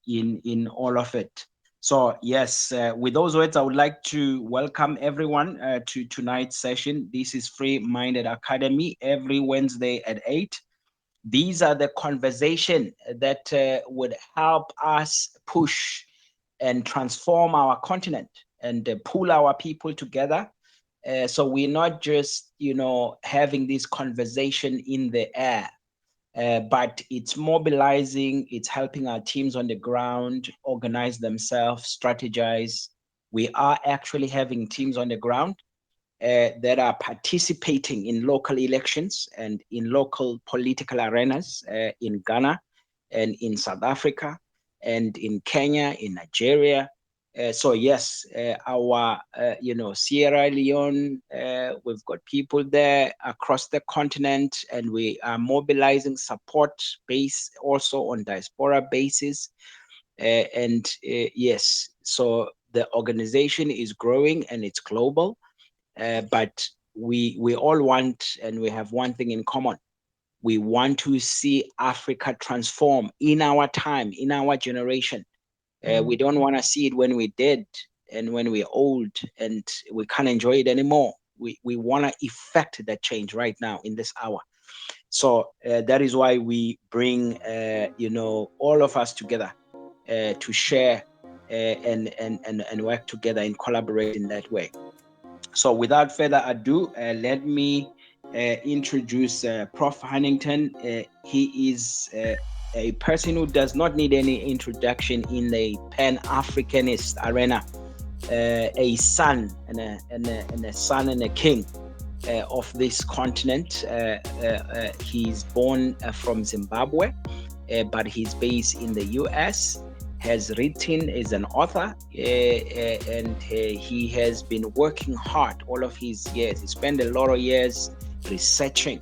in all of it. So yes, with those words, I would like to welcome everyone to tonight's session. This is Free Minded Academy every Wednesday at 8. These are the conversation that would help us push and transform our continent and pull our people together. So we're not just, having this conversation in the air, but it's mobilizing, it's helping our teams on the ground organize themselves, strategize. We are actually having teams on the ground that are participating in local elections and in local political arenas in Ghana and in South Africa and in Kenya, in Nigeria. So yes, our Sierra Leone, we've got people there across the continent, and we are mobilizing support base also on diaspora basis. Yes, so the organization is growing and it's global, but we all want, and we have one thing in common. We want to see Africa transform in our time, in our generation. We don't want to see it when we're dead and when we're old and we can't enjoy it anymore. We want to effect that change right now in this hour. So that is why we bring, all of us together to share and work together and collaborate in that way. So without further ado, let me introduce Prof. Huntington. He is a person who does not need any introduction in the Pan-Africanist arena, a son and a son and a king of this continent. He's born from Zimbabwe, but he's based in the US, has written, is an author, and he has been working hard all of his years. He spent a lot of years researching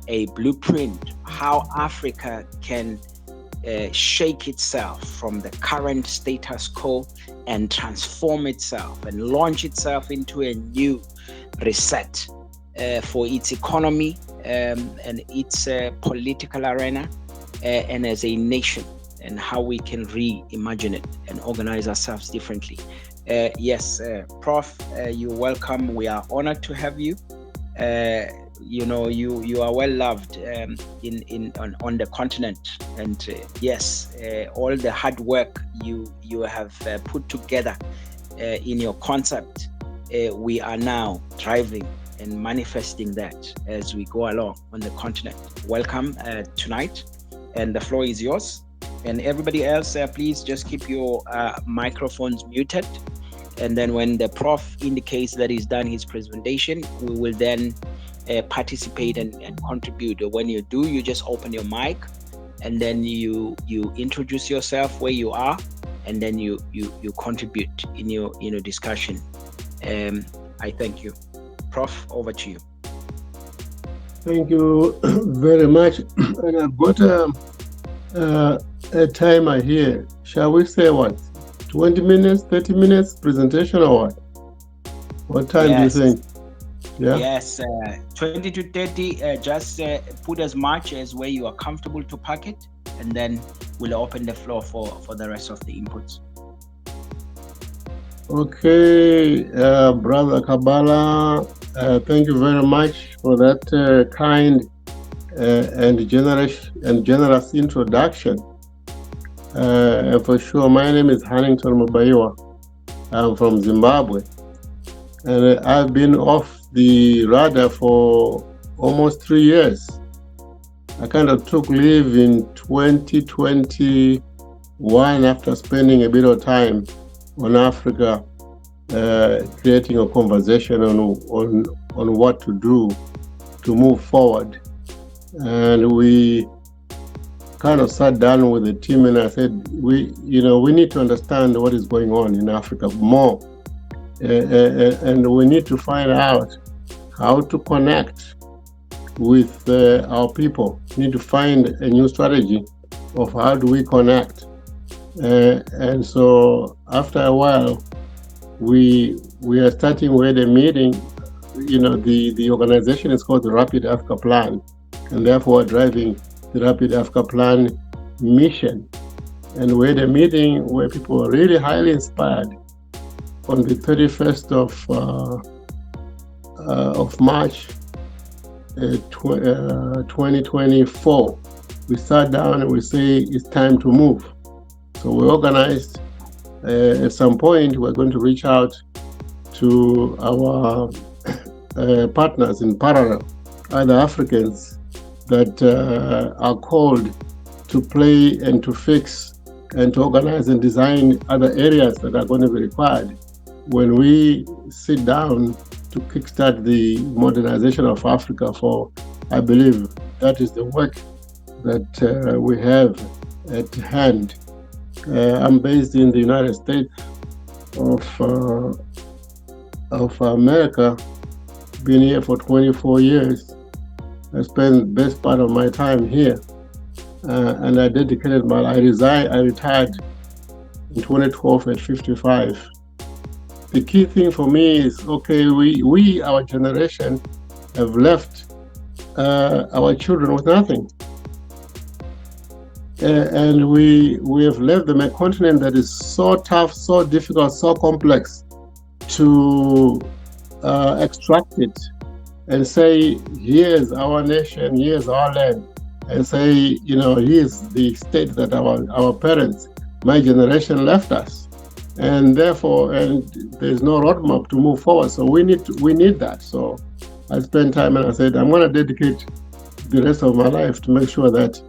a blueprint, how Africa can shake itself from the current status quo and transform itself and launch itself into a new reset for its economy and its political arena and as a nation, and how we can reimagine it and organize ourselves differently. Yes, Prof, you're welcome. We are honored to have you. You are well loved on the continent, and yes, all the hard work you have put together in your concept, we are now driving and manifesting that as we go along on the continent. Welcome tonight, and the floor is yours. And everybody else, please just keep your microphones muted. And then when the prof indicates that he's done his presentation, we will then participate and contribute. When you do, you just open your mic, and then you introduce yourself where you are, and then you contribute in your discussion. I thank you. Prof, over to you. Thank you very much. And I've got a timer here. Shall we say what? 20 minutes, 30 minutes presentation or what? What time do you think? Yeah. Yes, 20 to 30. Just put as much as where you are comfortable to pack it, and then we'll open the floor for the rest of the inputs. Okay, Brother Kabala, thank you very much for that kind and generous introduction. And for sure, my name is Huntington Mubaiwa. I'm from Zimbabwe, and I've been off the radar for almost 3 years. I kind of took leave in 2021 after spending a bit of time on Africa, creating a conversation on what to do to move forward. And we kind of sat down with the team, and I said, we need to understand what is going on in Africa more, and we need to find out how to connect with our people. We need to find a new strategy of how do we connect. And so after a while, we are starting with a meeting. The organization is called the Rapid Africa Plan, and therefore driving the Rapid Africa Plan mission. And we had a meeting where people were really highly inspired. On the 31st of March 2024, we sat down and we say it's time to move. So we organized. At some point, we're going to reach out to our partners in parallel, other Africans that are called to play and to fix and to organize and design other areas that are going to be required when we sit down to kickstart the modernization of Africa. For, I believe, that is the work that we have at hand. I'm based in the United States of America, been here for 24 years. I spent the best part of my time here, and I retired in 2012 at 55. The key thing for me is, okay, we our generation have left our children with nothing. And we have left them a continent that is so tough, so difficult, so complex to extract it and say, here's our nation, here's our land, and say, here's the state that our parents, my generation, left us. And therefore, there's no roadmap to move forward. So we need that. So I spent time and I said, I'm going to dedicate the rest of my life to make sure that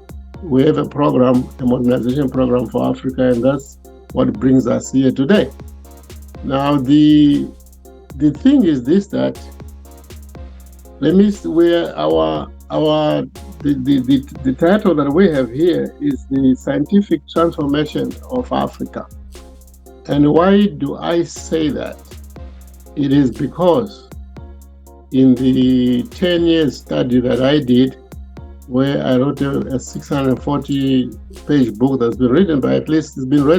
we have a modernization program for Africa, and that's what brings us here today. Now, the thing is this, that the title that we have here is the Scientific Transformation of Africa. And why do I say that? It is because in the 10 years study that I did, where I wrote a 640-page book that's been read by at least 500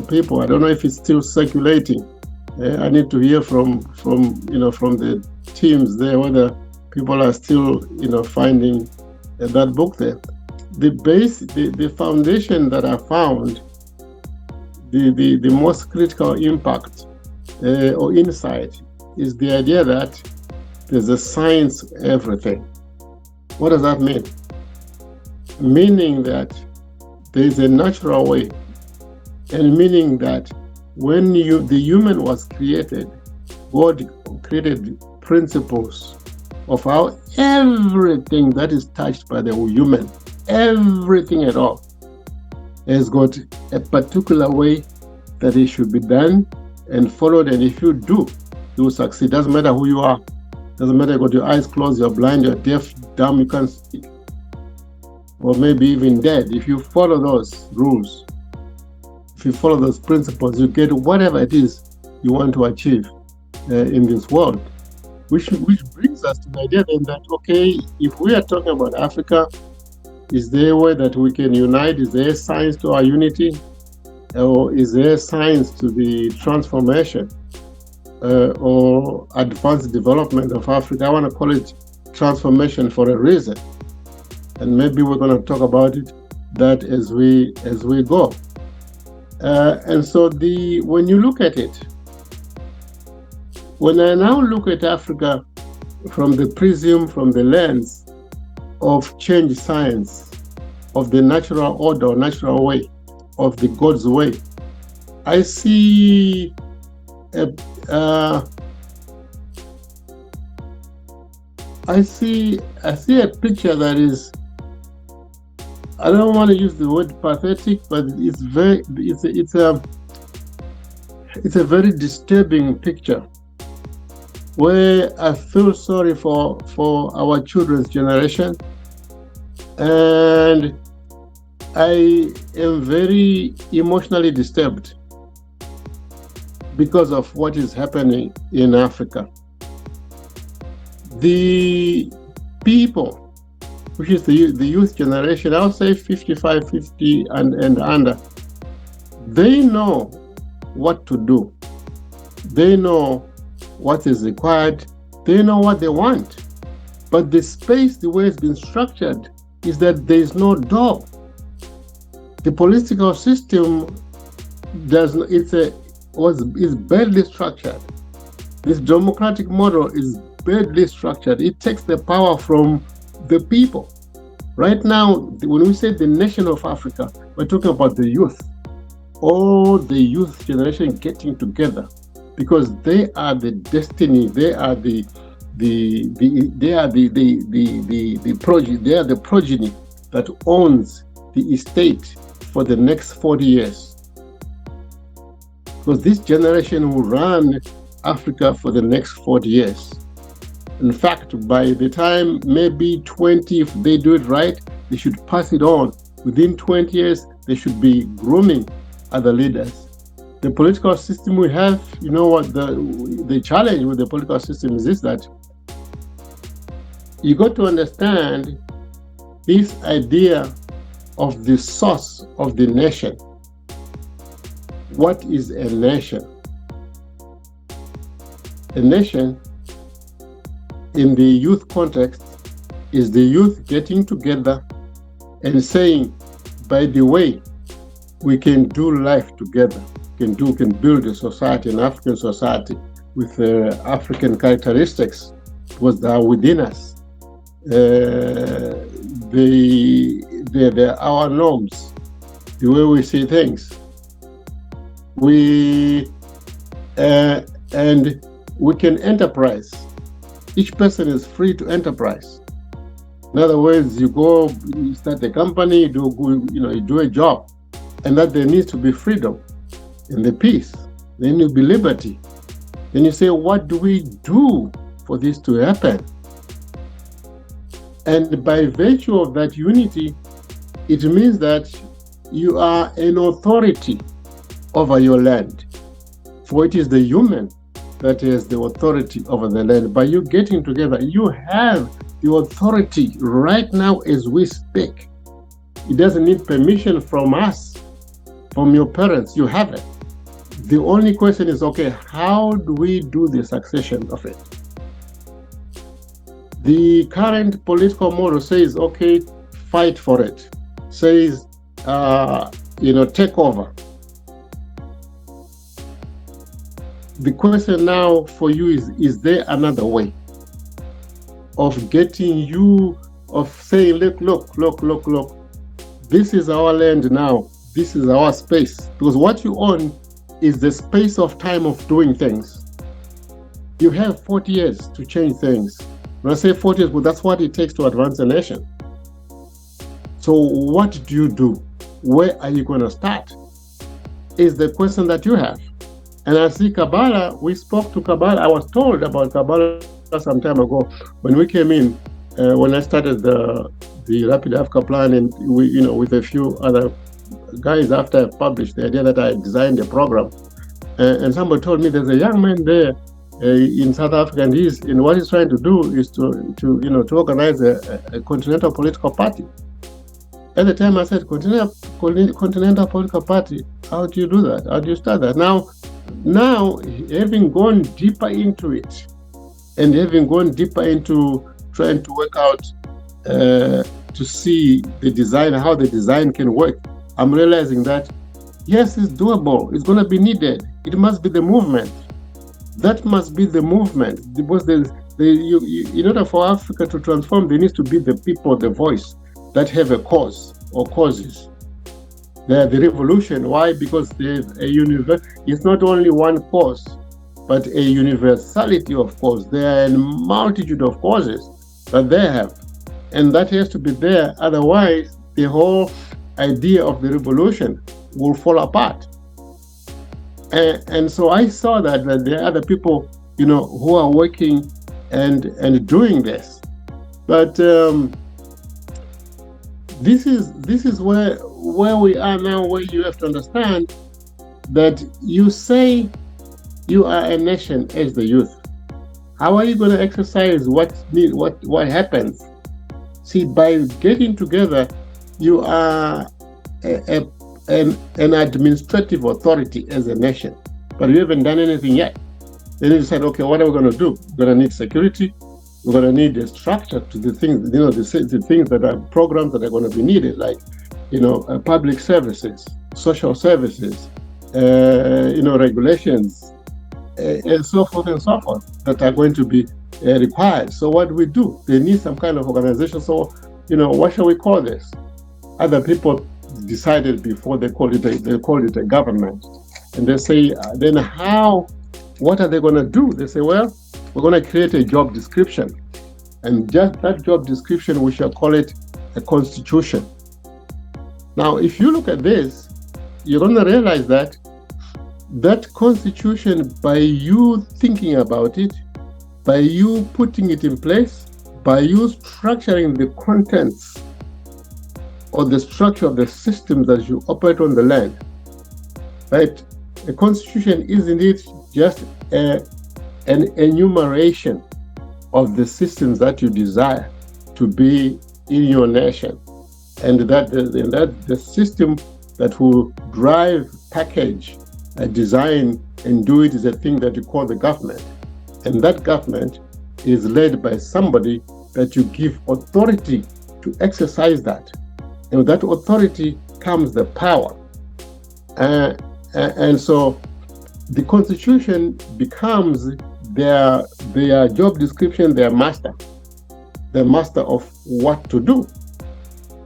people. I don't know if it's still circulating. I need to hear from the teams there whether people are still finding that book there. The foundation that I found, the most critical impact or insight is the idea that there's a science of everything. What does that mean? Meaning that there's a natural way, and meaning that when the human was created, God created principles of how everything that is touched by the human, everything at all, has got a particular way that it should be done and followed. And if you do, you will succeed. Doesn't matter who you are. Doesn't matter you got your eyes closed, you're blind, you're deaf, dumb, you can't speak, or maybe even dead. If you follow those rules, if you follow those principles, you get whatever it is you want to achieve in this world. Which brings us to the idea then that, okay, if we are talking about Africa, is there a way that we can unite? Is there science to our unity? Or is there science to the transformation or advanced development of Africa? I want to call it transformation for a reason. And maybe we're going to talk about that as we go. And so when you look at it, when I now look at Africa from the lens of change science, of the natural order or natural way, of the God's way, I see a picture that is, I don't want to use the word pathetic, but it's a very disturbing picture, where I feel sorry for our children's generation, and I am very emotionally disturbed because of what is happening in Africa. The people, which is the youth generation, I'll say 55, 50 and under, they know what to do. They know what is required. They know what they want. But the space, the way it's been structured, is that there is no door. The political system is badly structured. This democratic model is badly structured. It takes the power from the people. Right now, when we say the nation of Africa, we're talking about the youth. All the youth generation getting together, because they are the destiny. They are the progeny that owns the estate for the next 40 years. Because this generation will run Africa for the next 40 years. In fact, by the time maybe 20, if they do it right, they should pass it on. Within 20 years, they should be grooming other leaders. The political system we have, you know what, the challenge with the political system is this, that you got to understand this idea of the source of the nation. What is a nation? A nation, in the youth context, is the youth getting together and saying, by the way, we can do life together. We can build a society, an African society with African characteristics, because they are within us. They're our norms, the way we see things. And we can enterprise. Each person is free to enterprise. In other words, you go, you start a company, you do a job, and that there needs to be freedom and the peace. There needs to be liberty. Then you say, what do we do for this to happen? And by virtue of that unity, it means that you are an authority over your land. For it is the human that has the authority over the land. By you getting together, you have the authority right now as we speak. It doesn't need permission from us, from your parents. You have it. The only question is, okay, how do we do the succession of it? The current political model says, okay, fight for it. Says, take over. The question now for you is there another way of getting you, of saying, look, this is our land now, this is our space. Because what you own is the space of time of doing things. You have 40 years to change things. When I say 40 years, but that's what it takes to advance a nation. So what do you do? Where are you going to start? Is the question that you have. And I see Kabbalah, we spoke to Kabbalah. I was told about Kabbalah some time ago when we came in, when I started the Rapid Africa Plan, and we, with a few other guys after I published the idea that I designed a program. And somebody told me there's a young man there in South Africa, and what he's trying to do is to organize a continental political party. At the time I said, continental political party, how do you do that? How do you start that? Now, having gone deeper into it, and having gone deeper into trying to work out to see the design, how the design can work, I'm realizing that, yes, it's doable. It's going to be needed. It must be the movement. That must be the movement. Because in order for Africa to transform, there needs to be the people, the voice, that have a cause or causes. The revolution. Why? Because there's it's not only one cause, but a universality of cause. There are a multitude of causes that they have. And that has to be there. Otherwise, the whole idea of the revolution will fall apart. And so I saw that there are other people, who are working and doing this. But this is where we are now, where you have to understand that you say you are a nation as the youth. How are you going to exercise what happens? See, by getting together, you are an administrative authority as a nation, but we haven't done anything yet. Then you decide, okay, what are we going to do? We're going to need security. We're going to need a structure to the things, the things that are programs that are going to be needed, like, public services, social services, regulations, and so forth and so forth that are going to be required. So what do we do? They need some kind of organization. So, what shall we call this? Other people decided before they called it a government. And they say, then what are they going to do? They say, well, we're going to create a job description. And just that job description, we shall call it a constitution. Now, if you look at this, you're going to realize that constitution, by you thinking about it, by you putting it in place, by you structuring the contents or the structure of the systems that you operate on the land, right? A constitution is indeed just an enumeration of the systems that you desire to be in your nation, and that the system that will drive, package, design, and do it is a thing that you call the government. And that government is led by somebody that you give authority to exercise that. And with that authority comes the power. And so the constitution becomes their job description, their master of what to do.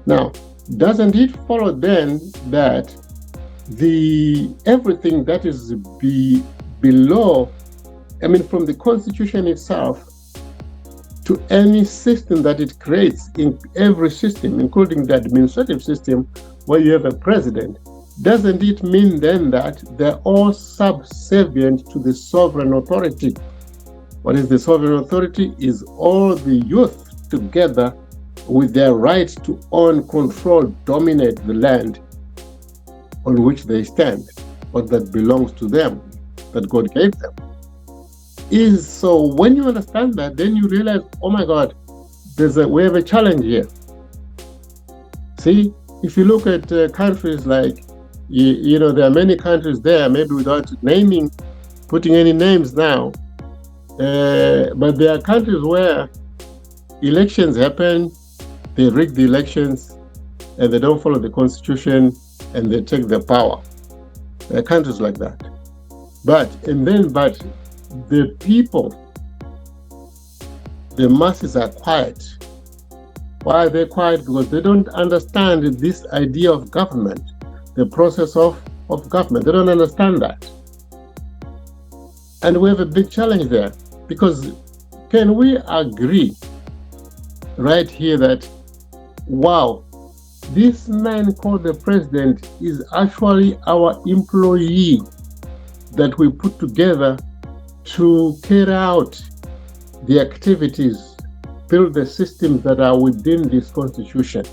Now, doesn't it follow then that everything that is below, from the constitution itself to any system that it creates, in every system, including the administrative system where you have a president, doesn't it mean then that they're all subservient to the sovereign authority? What is the sovereign authority? Is all the youth together with their rights to own, control, dominate the land on which they stand, or that belongs to them, that God gave them. So when you understand that, then you realize, oh my God, we have a challenge here. See, if you look at countries like, there are many countries there, maybe without putting any names now, but there are countries where elections happen, they rig the elections, and they don't follow the constitution, and they take the power. There are countries like that. But the people, the masses are quiet. Why are they quiet? Because they don't understand this idea of government, the process of government. They don't understand that. And we have a big challenge there, because can we agree right here that, wow, this man called the president is actually our employee that we put together to carry out the activities, build the systems that are within this constitution,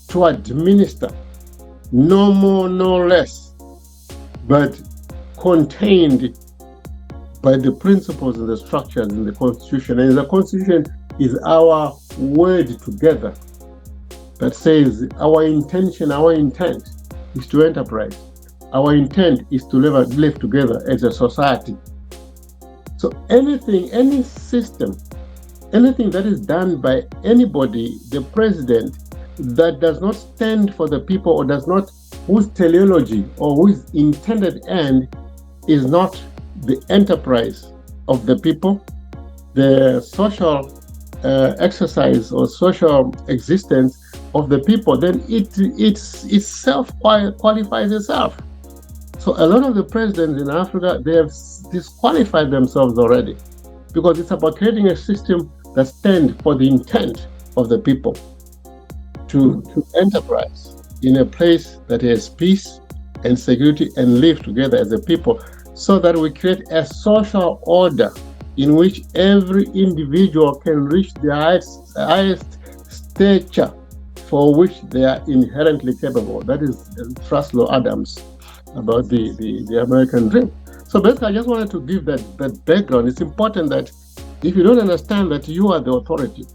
to administer, no more, no less, but contained by the principles and the structures in the constitution. And the constitution is our word together that says our intent is to enterprise. Our intent is to live together as a society. So any system, anything that is done by anybody, the president, that does not stand for the people, or whose teleology or whose intended end is not the enterprise of the people, the social exercise or social existence of the people, then it itself qualifies itself. So a lot of the presidents in Africa, they have disqualified themselves already, because it's about creating a system that stands for the intent of the people to enterprise in a place that has peace and security and live together as a people, so that we create a social order in which every individual can reach the highest stature for which they are inherently capable. That is Truslow Adams about the American dream. So basically, I just wanted to give that background. It's important that if you don't understand that you are the authority,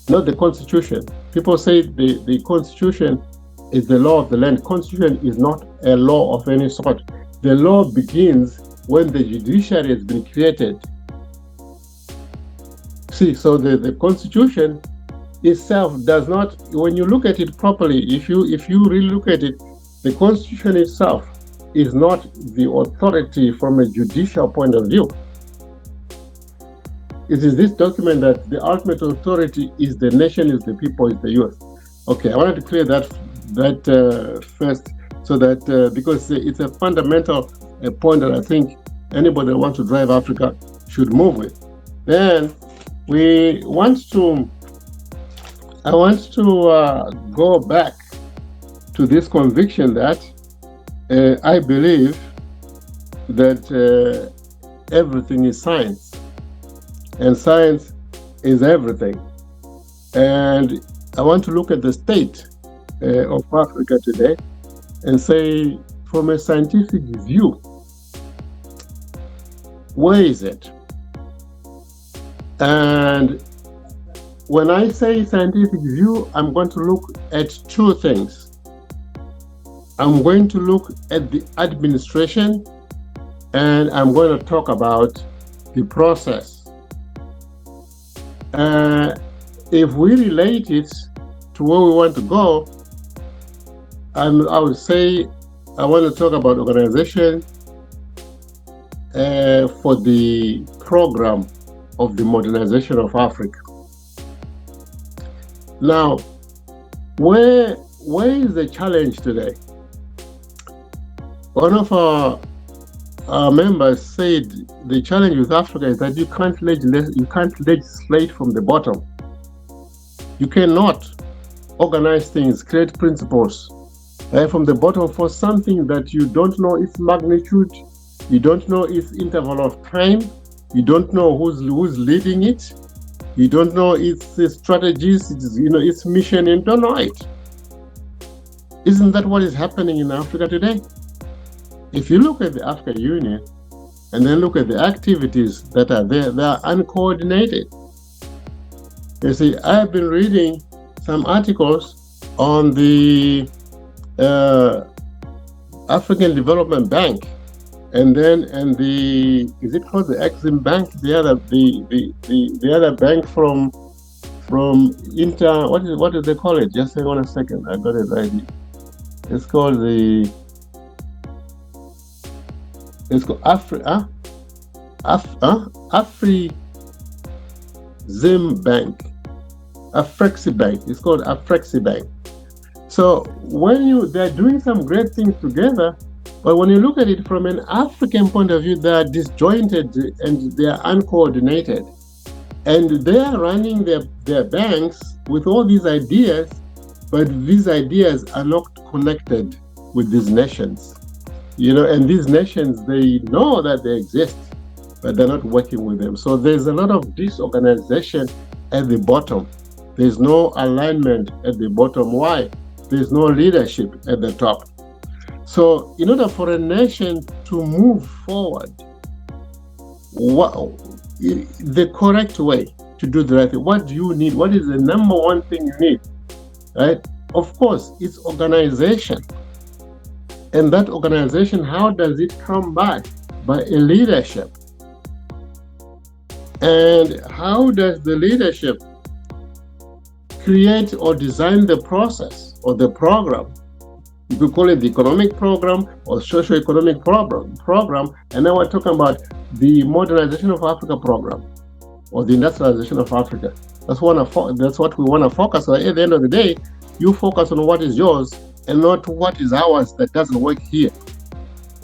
not the Constitution. People say the Constitution is the law of the land. Constitution is not a law of any sort. The law begins when the judiciary has been created See, so the constitution itself does not, when you look at it properly, if you really look at it, the constitution itself is not the authority from a judicial point of view. It is this document that the ultimate authority is the nation, is the people, is the youth. Okay, I wanted to clear that first, so that because it's a fundamental point that I think anybody that wants to drive Africa should move with. Then I want to go back to this conviction that I believe that everything is science, and science is everything. And I want to look at the state of Africa today and say, from a scientific view, where is it? And when I say scientific view, I'm going to look at two things. I'm going to look at the administration, and I'm going to talk about the process. If we relate it to where we want to go, I would say I want to talk about organization for the program of the modernization of Africa. Now, where is the challenge today? One of our members said the challenge with Africa is that you can't legislate from the bottom. You cannot organize things, create principles from the bottom for something that you don't know its magnitude, you don't know its interval of time, you don't know who's leading it, you don't know its strategies, its mission, and don't know it. Isn't that what is happening in Africa today? If you look at the African Union and then look at the activities that are there, they are uncoordinated. You see, I've been reading some articles on the African Development Bank, and the is it called the Exim Bank? The other bank from Inter, what do they call it? Just hang on a second, I got it right here. It's called Afrexim Bank, Afrexi Bank. It's called Afrexi Bank. So they're doing some great things together, but when you look at it from an African point of view, they are disjointed and they are uncoordinated, and they are running their banks with all these ideas, but these ideas are not connected with these nations. And these nations, they know that they exist, but they're not working with them. So there's a lot of disorganization at the bottom. There's no alignment at the bottom. Why? There's no leadership at the top. So in order for a nation to move forward, the correct way to do the right thing, what do you need? What is the number one thing you need? Right? Of course, it's organization. And that organization, how does it come by? By a leadership. And how does the leadership create or design the process or the program? You could call it the economic program or socio-economic program. And now we're talking about the modernization of Africa program or the industrialization of Africa. That's what we want to focus on. At the end of the day, you focus on what is yours and not what is ours that doesn't work here.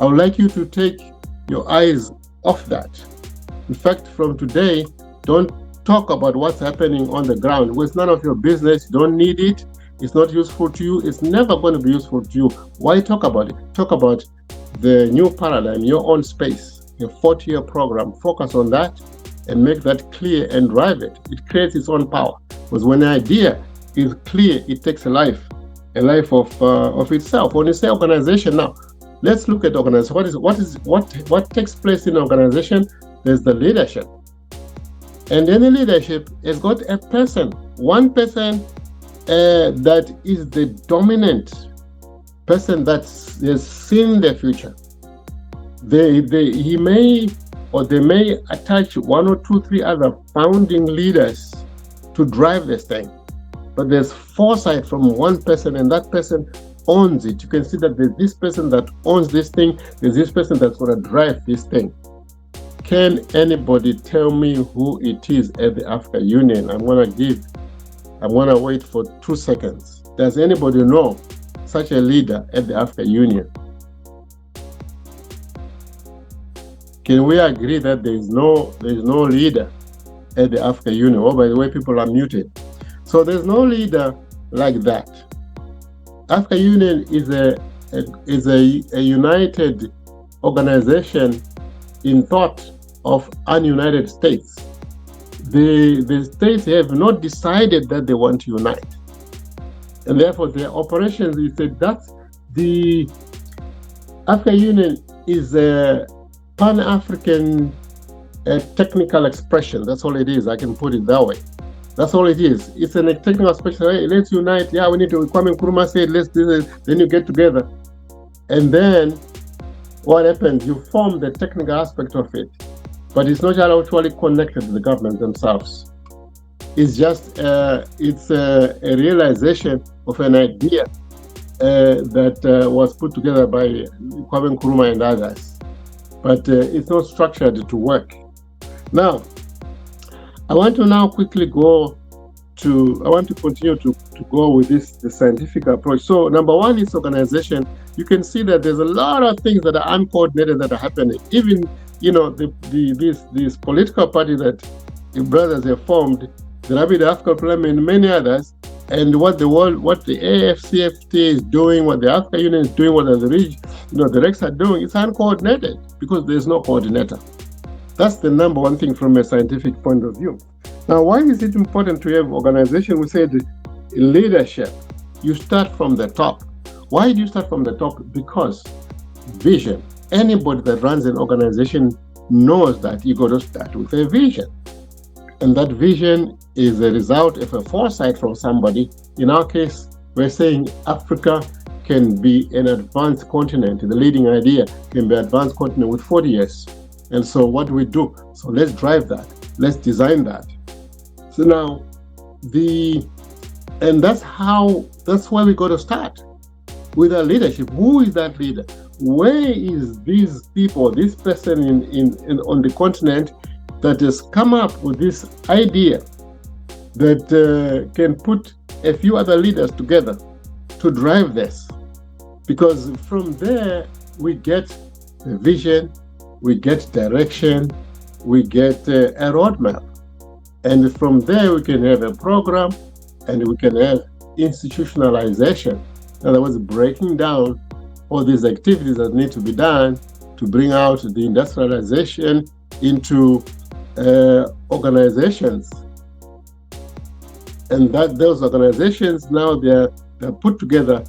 I would like you to take your eyes off that. In fact, from today, don't talk about what's happening on the ground. It's none of your business. You don't need it. It's not useful to you. It's never going to be useful to you. Why talk about it? Talk about the new paradigm, your own space, your 40-year program. Focus on that and make that clear and drive it. It creates its own power. Because when an idea is clear, it takes a life of itself. When you say organization now, let's look at organization. What takes place in organization? There's the leadership. And any leadership has got a person, one person that is the dominant person that has seen the future. He may or they may attach one or two, three other founding leaders to drive this thing. But there's foresight from one person, and that person owns it. You can see that there's this person that owns this thing, there's this person that's going to drive this thing. Can anybody tell me who it is at the Africa Union? I'm going to wait for 2 seconds. Does anybody know such a leader at the Africa Union? Can we agree that there is no leader at the Africa Union? Oh, by the way, people are muted. So there's no leader like that. Africa Union is a united organization in thought of ununited states. The states have not decided that they want to unite, and therefore their operations is that the Africa Union is a Pan-African technical expression. That's all it is. I can put it that way. That's all it is. It's a technical expression. Hey, let's unite. Yeah, we need to. Kwame Nkrumah said, let's do this. Then you get together, and then what happens? You form the technical aspect of it, but it's not actually connected to the government themselves. It's just it's a realization of an idea that was put together by Kwame Nkrumah and others, but it's not structured to work. Now, I want to now quickly I want to continue to go with the scientific approach. So number one is organization. You can see that there's a lot of things that are uncoordinated that are happening. Even, these political parties that the brothers have formed, the Rapid African Parliament and many others, and what the AFCFTA is doing, what the Africa Union is doing, what the RECs are doing, it's uncoordinated because there's no coordinator. That's the number one thing from a scientific point of view. Now, why is it important to have organization? We said leadership. You start from the top. Why do you start from the top? Because vision. Anybody that runs an organization knows that you got to start with a vision. And that vision is a result of a foresight from somebody. In our case, we're saying Africa can be an advanced continent. The leading idea can be an advanced continent with 40 years. And so what do we do? So let's drive that. Let's design that. So now that's where we got to start with our leadership. Who is that leader? Where is these people, this person on the continent that has come up with this idea that can put a few other leaders together to drive this? Because from there we get the vision, we get direction, we get a roadmap. And from there we can have a program and we can have institutionalization. In other words, breaking down all these activities that need to be done to bring out the industrialization into organizations. And that those organizations now they're put together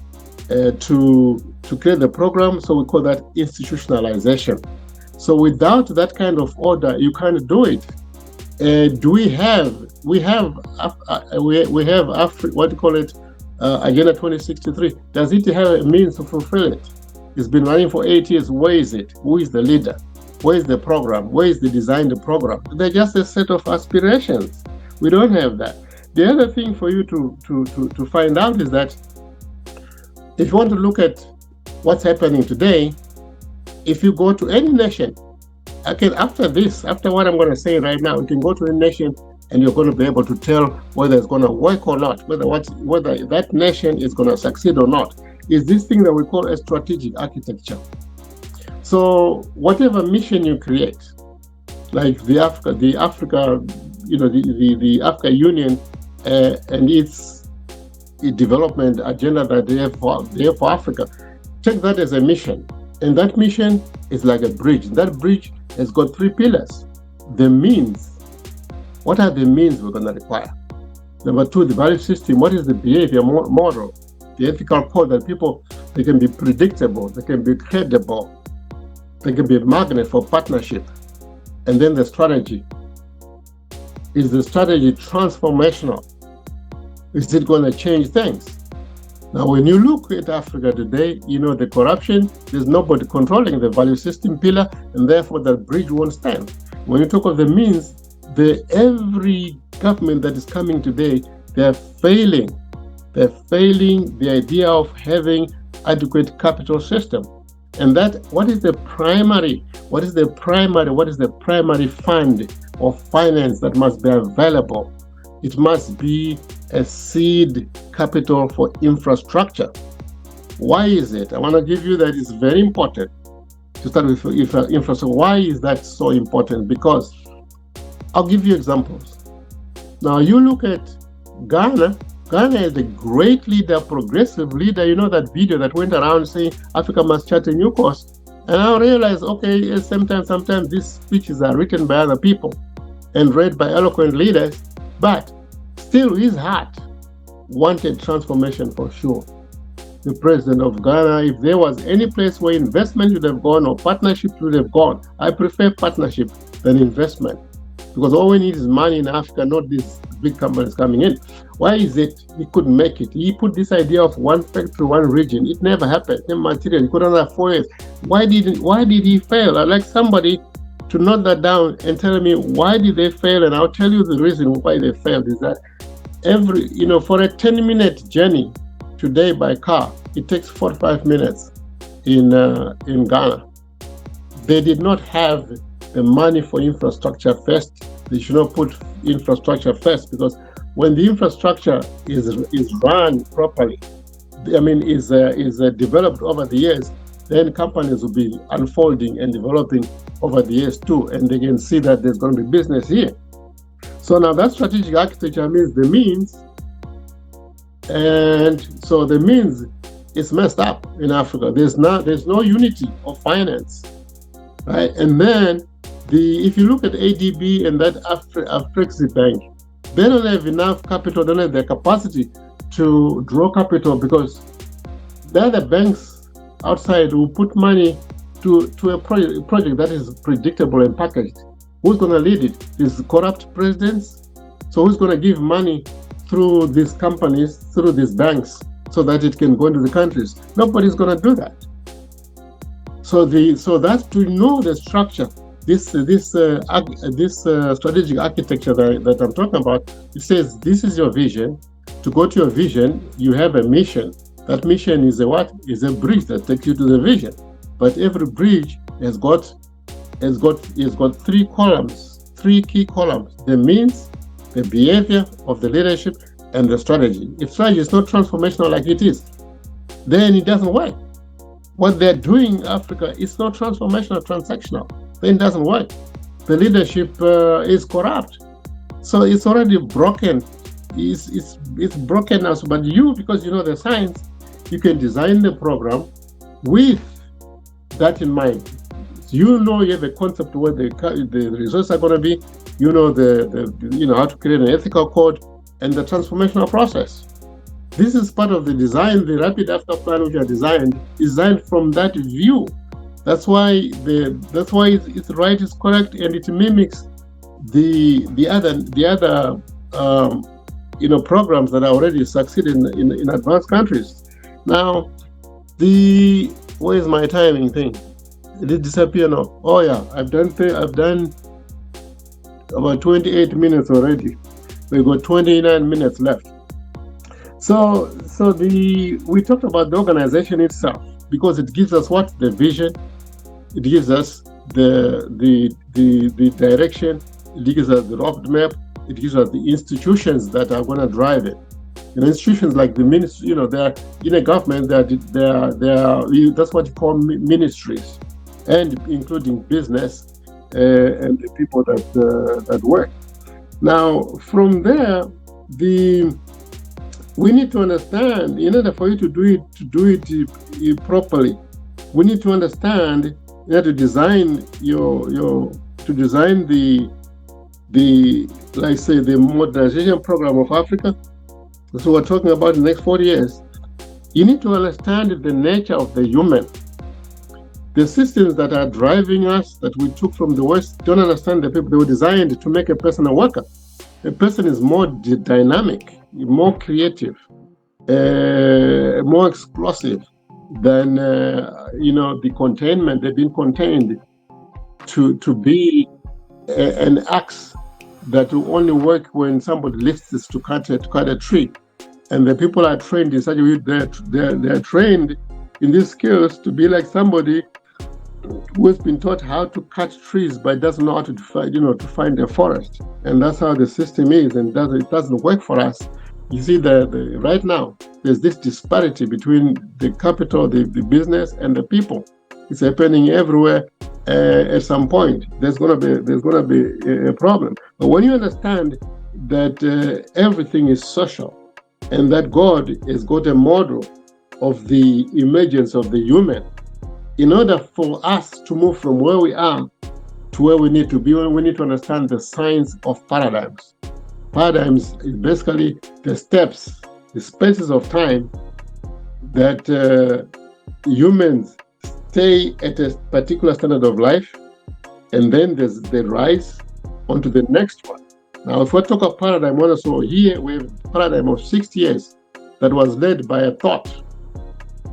to create the program. So we call that institutionalization. So without that kind of order, you can't do it. We have what do you call it? Agenda 2063. Does it have a means to fulfill it? It's been running for 8 years. Where is it? Who is the leader? Where is the program? Where is the design the program? They're just a set of aspirations. We don't have that. The other thing for you to find out is that if you want to look at what's happening today, if you go to any nation, after what I'm going to say right now, you can go to a nation and you're going to be able to tell whether it's going to work or not, whether that nation is going to succeed or not. Is this thing that we call a strategic architecture. So whatever mission you create, like the Africa Union and its development agenda that they have for Africa, take that as a mission. And that mission is like a bridge. That bridge has got 3 pillars. The means. What are the means we're going to require? Number 2, the value system. What is the behavior model? The ethical code that they can be predictable, they can be credible, they can be a magnet for partnership. And then the strategy. Is the strategy transformational? Is it going to change things? Now, when you look at Africa today, the corruption, there's nobody controlling the value system pillar, and therefore that bridge won't stand. When you talk of the means, every government that is coming today, they're failing. They're failing the idea of having adequate capital system. And what is the primary fund of finance that must be available? It must be a seed capital for infrastructure. Why is it? I want to give you that it's very important to start with infrastructure. Why is that so important? Because I'll give you examples. Now, you look at Ghana. Ghana is a great leader, progressive leader. You know that video that went around saying Africa must chart a new course. And I realized, okay, sometimes these speeches are written by other people and read by eloquent leaders, but still his heart wanted transformation for sure. The president of Ghana, if there was any place where investment should have gone or partnership should have gone, I prefer partnership than investment, because all we need is money in Africa, not these big companies coming in. Why is it he couldn't make it? He put this idea of one factory, one region. It never happened. In material, he couldn't have 4 years. Why did he fail? I'd like somebody to note that down and tell me why did they fail, and I'll tell you the reason why they failed. Is that for a 10-minute journey today by car, it takes 45 minutes in Ghana. They did not have the money for infrastructure first. They should not put infrastructure first, because when the infrastructure is run properly, is developed over the years, then companies will be unfolding and developing over the years too, and they can see that there's going to be business here. So now that strategic architecture means the means, and so the means is messed up in Africa. There's no unity of finance, right? And then if you look at ADB and that Afreximbank Bank, they don't have enough capital, don't have the capacity to draw capital, because the other banks outside will put money to a project that is predictable and packaged. Who's going to lead it? These corrupt presidents? So who's going to give money through these companies, through these banks, so that it can go into the countries? Nobody's going to do that. So that's to know the structure. This strategic architecture that I'm talking about, it says this is your vision. To go to your vision, you have a mission. That mission is a bridge that takes you to the vision. But every bridge has got 3 columns, 3 key columns: the means, the behavior of the leadership, and the strategy. If strategy is not transformational like it is, then it doesn't work. What they're doing in Africa is not transformational, transactional. Then it doesn't work. The leadership is corrupt. So it's already broken. It's broken now. But because you know the science, you can design the program with that in mind. You have a concept where the resources are going to be. You know how to create an ethical code and the transformational process. This is part of the design. The Rapid Africa Plan, which are designed from that view. That's why it's right, it's correct, and it mimics the other programs that are already succeeding in advanced countries. Now, where is my timing thing? It did disappear now. Oh yeah, I've done about 28 minutes already. We've got 29 minutes left. So we talked about the organization itself, because it gives us the vision, it gives us the direction, it gives us the roadmap, it gives us the institutions that are going to drive it. Institutions like the ministry, they're in a government, they are that's what you call ministries, and including business and the people that work. Now, from there, we need to understand, in order for you to do it properly, we need to understand, to design the modernization program of Africa. So we're talking about the next 40 years. You need to understand the nature of the human. The systems that are driving us, that we took from the West, don't understand the people. They were designed to make a person a worker. A person is more dynamic, more creative. more explosive than the containment. They've been contained to be an axe that will only work when somebody lifts this to cut a tree. And the people are trained in such a way, they're trained in these skills to be like somebody who has been taught how to cut trees but doesn't know how to find a forest. And that's how the system is, and it doesn't work for us. You see, right now there's this disparity between the capital, the business, and the people. It's happening everywhere. At some point, there's gonna be a problem. But when you understand that everything is social, and that God has got a model of the emergence of the human, in order for us to move from where we are to where we need to be, we need to understand the science of paradigms. Paradigms is basically the steps, the spaces of time that humans stay at a particular standard of life, and then they rise onto the next one. Now, if we talk of paradigm also, here we have a paradigm of 60 years that was led by a thought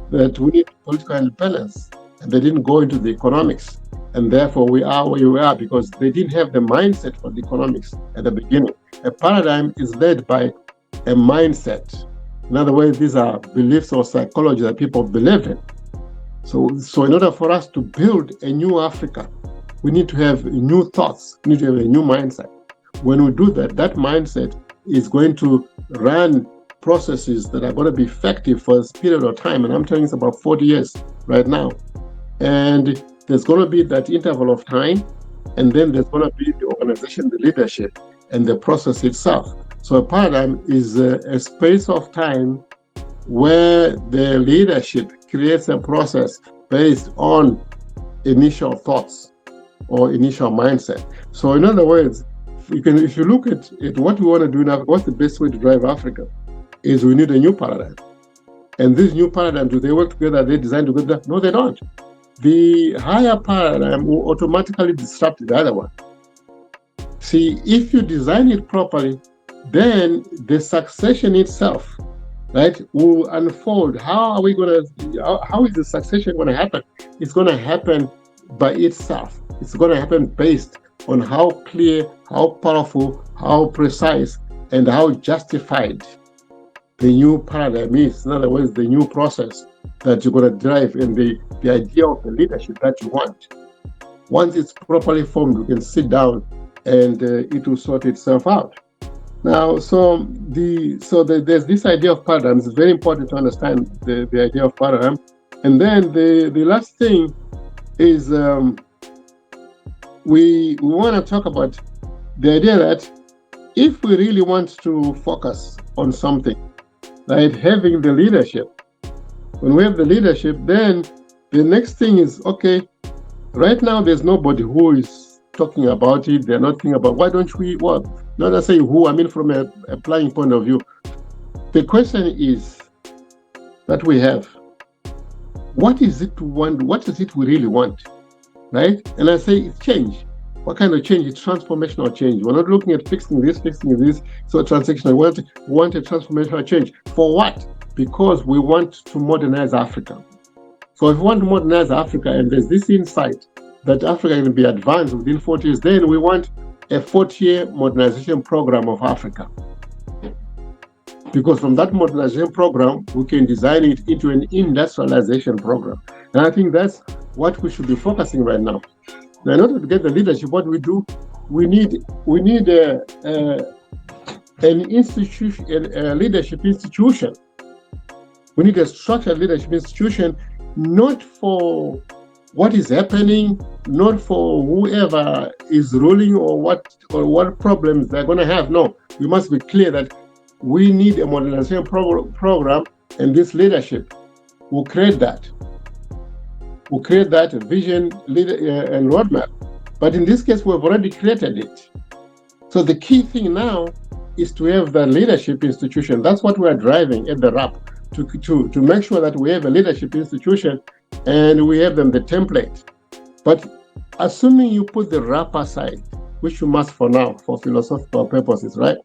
that we need political independence, and they didn't go into the economics, and therefore we are where we are because they didn't have the mindset for the economics at the beginning. A paradigm is led by a mindset. In other words, these are beliefs or psychology that people believe in. So in order for us to build a new Africa, we need to have new thoughts, we need to have a new mindset. When we do that, that mindset is going to run processes that are going to be effective for a period of time. And I'm telling you, it's about 40 years right now. And there's going to be that interval of time, and then there's going to be the organization, the leadership, and the process itself. So a paradigm is a space of time where the leadership creates a process based on initial thoughts or initial mindset. So in other words, if you look at what we want to do now, what's the best way to drive Africa, is we need a new paradigm. And this new paradigm, do they work together? Are they designed together? No, they don't. The higher paradigm will automatically disrupt the other one. See, if you design it properly, then the succession itself, right, will unfold. How is the succession going to happen? It's going to happen by itself. It's going to happen based on how clear, how powerful, how precise, and how justified the new paradigm is. In other words, the new process that you're going to drive and the idea of the leadership that you want. Once it's properly formed, you can sit down and it will sort itself out. Now, there's this idea of paradigms. It's very important to understand the idea of paradigm. And then the last thing is we want to talk about the idea that if we really want to focus on something, right, having the leadership, when we have the leadership, then the next thing is, okay, right now there's nobody who is talking about it. They're not thinking about, why don't we, well, not necessarily who, I mean from a applying point of view. The question is that we have, what is it we want? What is it we really want? Right? And I say it's change. What kind of change? It's transformational change. We're not looking at fixing this, so transactional. We want a transformational change. For what? Because we want to modernize Africa. So if we want to modernize Africa, and there's this insight that Africa can be advanced within 40 years, then we want a 40-year modernization program of Africa. Because from that modernization program, we can design it into an industrialization program. And I think that's what we should be focusing right now. Now, in order to get the leadership, what we do, we need an institution, a leadership institution. We need a structured leadership institution, not for what is happening, not for whoever is ruling or what problems they're going to have. No, we must be clear that we need a modernization program, and this leadership will create that. We'll create that vision and roadmap. But in this case, we've already created it. So the key thing now is to have the leadership institution. That's what we're driving at the RAP, to make sure that we have a leadership institution and we have them the template. But assuming you put the RAP aside, which you must for now, for philosophical purposes, right,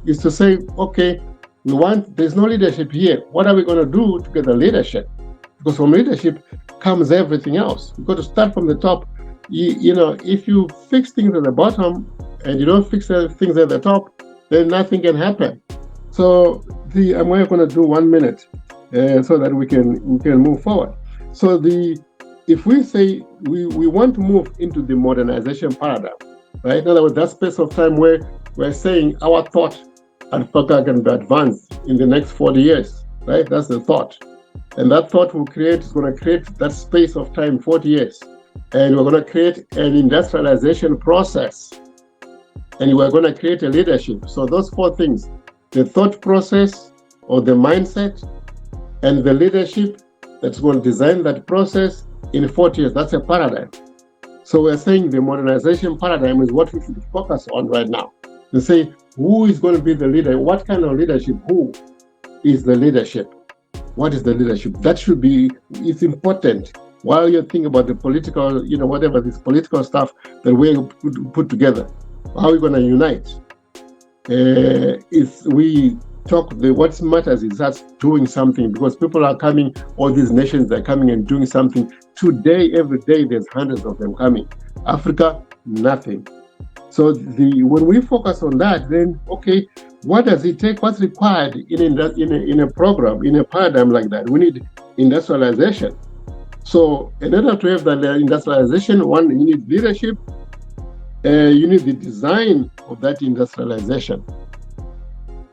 is to say, okay, There's no leadership here. What are we going to do to get the leadership? Because from leadership comes everything else. You've got to start from the top. If you fix things at the bottom and you don't fix things at the top, then nothing can happen. So I'm going to do 1 minute so that we can move forward. So if we say we want to move into the modernization paradigm, right? In other words, that space of time where we're saying our thought and Africa can be advanced in the next 40 years, right? That's the thought. And that thought is going to create that space of time, 40 years. And we're going to create an industrialization process. And we're going to create a leadership. So those 4 things, the thought process or the mindset and the leadership that's going to design that process in 40 years, that's a paradigm. So we're saying the modernization paradigm is what we should focus on right now. To say, who is going to be the leader? What kind of leadership? Who is the leadership? What is the leadership? That should be, it's important. While you're thinking about the political, whatever this political stuff that we put together, how are we going to unite? If we talk, what matters is us doing something, because people are coming, all these nations are coming and doing something. Today, every day, there's hundreds of them coming. Africa, nothing. So when we focus on that, then, okay, what does it take? What's required in a program, in a paradigm like that? We need industrialization. So in order to have that industrialization, one, you need leadership. You need the design of that industrialization.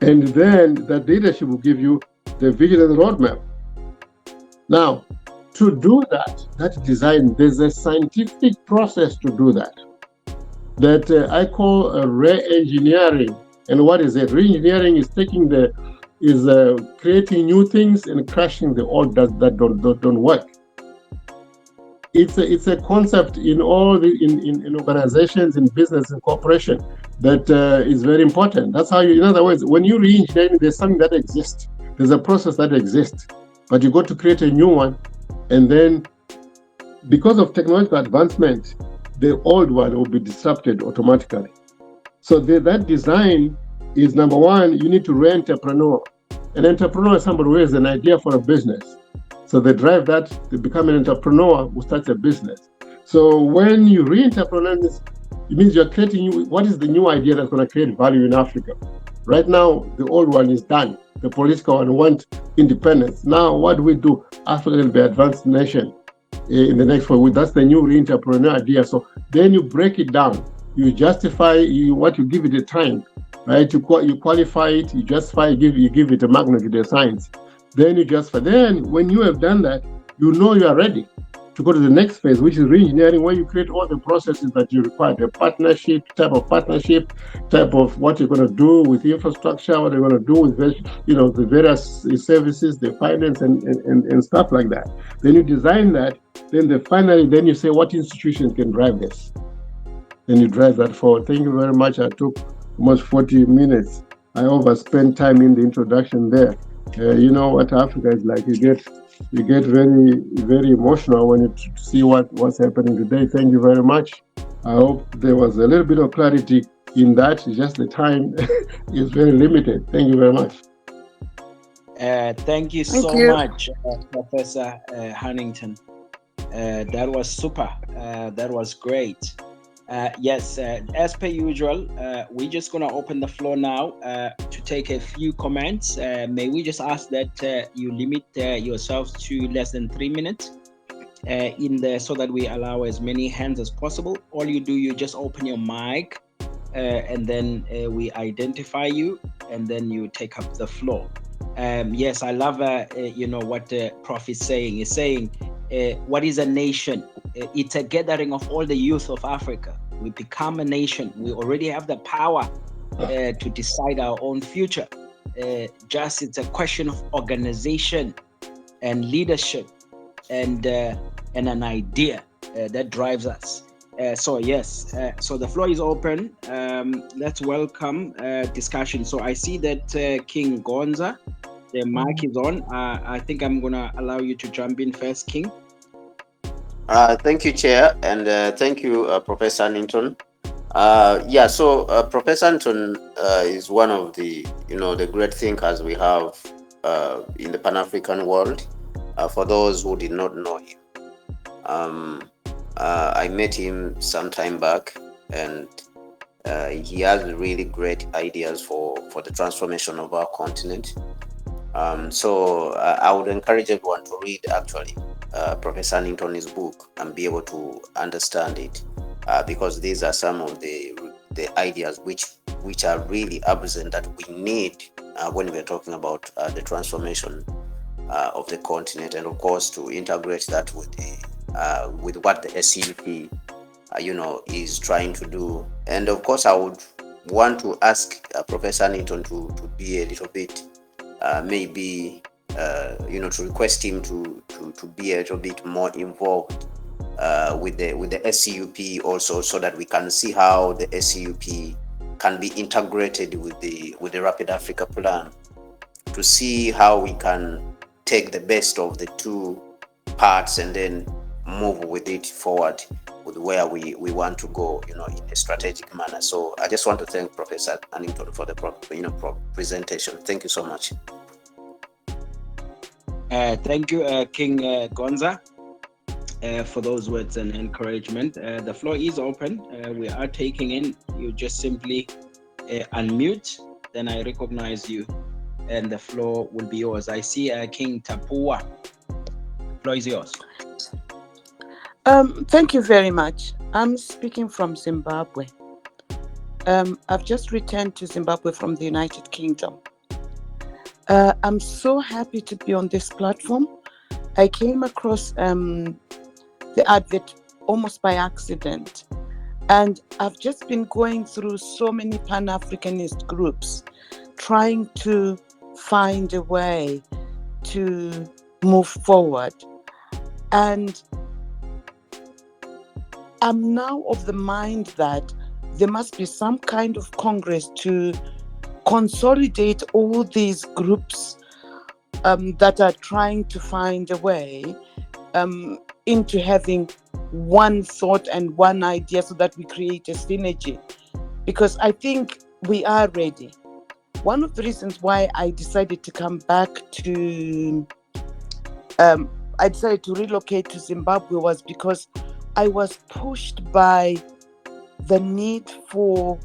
And then that leadership will give you the vision and the roadmap. Now, to do that design, there's a scientific process to do that I call re-engineering. And what is it? Re-engineering is creating new things and crashing the old that don't work. It's a concept in all in organizations, in business, and corporation that is very important. That's how in other words, when you re-engineer, there's something that exists. There's a process that exists, but you got to create a new one, and then because of technological advancement, the old one will be disrupted automatically. So that design is, number one, you need to re-entrepreneur. An entrepreneur is somebody who has an idea for a business. So they drive that, they become an entrepreneur who starts a business. So when you re-entrepreneur, it means you're creating, what is the new idea that's going to create value in Africa? Right now, the old one is done. The political one wants independence. Now, what do we do? Africa will be an advanced nation in the next 4 weeks. That's the new re-entrepreneur idea. So then you break it down. You justify what you give it a time, right? You qualify it, you justify, you give it a magnitude, a science. Then you justify. Then when you have done that, you are ready to go to the next phase, which is re-engineering, where you create all the processes that you require, the type of what you're going to do with infrastructure, what you're going to do with the various services, the finance and stuff like that. Then you design that. Then finally, you say what institutions can drive this. Then you drive that forward. Thank you very much. I took almost 40 minutes. I overspent time in the introduction there. You know what Africa is like. You get very, very emotional when you see what's happening today. Thank you very much. I hope there was a little bit of clarity in that. Just the time is very limited. Thank you very much. Thank you so much, Professor Huntington. That was super. That was great. Yes, as per usual, we're just going to open the floor now to take a few comments. May we just ask that you limit yourselves to less than 3 minutes so that we allow as many hands as possible. All you do, you just open your mic and then we identify you and then you take up the floor. Yes, I love what the Prof is saying. He's saying, what is a nation? It's a gathering of all the youth of Africa. We become a nation. We already have the power to decide our own future. It's a question of organization and leadership and an idea that drives us. So the floor is open. Let's welcome discussion. So I see that King Gonza, the mic is on. I think I'm gonna allow you to jump in first, King. Thank you, Chair, and thank you, Professor Huntington. Yeah, so Professor Anton is one of the the great thinkers we have in the Pan African world. For those who did not know him, um, I met him some time back, and he has really great ideas for the transformation of our continent. So I would encourage everyone to read actually Professor Annington's book and be able to understand it, because these are some of the ideas which are really absent that we need when we're talking about the transformation of the continent, and of course to integrate that with what the SCUP is trying to do. And of course, I would want to ask Professor Annington to be a little bit, maybe, to request him to be a little bit more involved with the SCUP also, so that we can see how the SCUP can be integrated with the Rapid Africa Plan, to see how we can take the best of the two parts and then move with it forward with where we want to go, in a strategic manner. So I just want to thank Professor Annington for the presentation. Thank you so much. Thank you, King Gonza, for those words and encouragement. The floor is open. We are taking in. You just simply unmute, then I recognize you, and the floor will be yours. I see King Tapua. The floor is yours. Thank you very much. I'm speaking from Zimbabwe. I've just returned to Zimbabwe from the United Kingdom. I'm so happy to be on this platform. I came across the advert almost by accident, and I've just been going through so many Pan-Africanist groups trying to find a way to move forward. And I'm now of the mind that there must be some kind of congress to consolidate all these groups that are trying to find a way into having one thought and one idea, so that we create a synergy. Because I think we are ready. One of the reasons why I decided to come back to, I decided to relocate to Zimbabwe was because I was pushed by the need for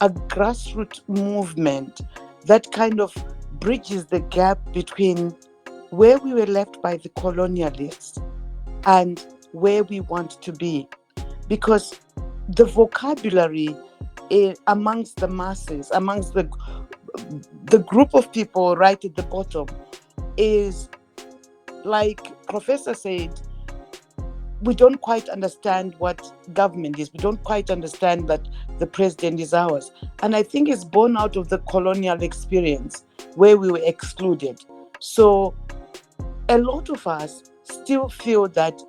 a grassroots movement that kind of bridges the gap between where we were left by the colonialists and where we want to be. Because the vocabulary amongst the masses, amongst the group of people right at the bottom, is like Professor said, we don't quite understand what government is. We don't quite understand that the president is ours. And I think it's born out of the colonial experience where we were excluded. So a lot of us still feel that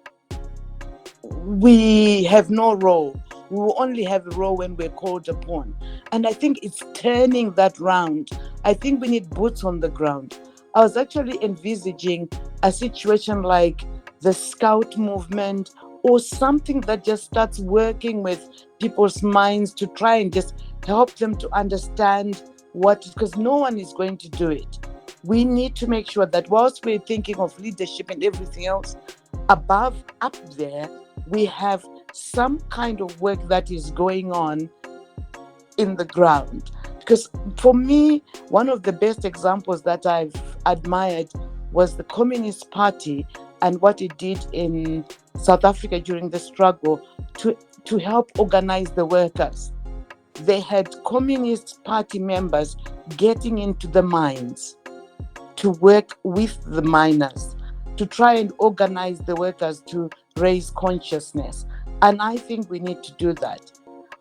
we have no role. We will only have a role when we're called upon. And I think it's turning that round. I think we need boots on the ground. I was actually envisaging a situation like the Scout movement, or something that just starts working with people's minds to try and just help them to understand because no one is going to do it. We need to make sure that whilst we're thinking of leadership and everything else, up there, we have some kind of work that is going on in the ground. Because for me, one of the best examples that I've admired was the Communist Party and what it did in South Africa during the struggle to help organize the workers. They had Communist Party members getting into the mines to work with the miners, to try and organize the workers to raise consciousness. And I think we need to do that.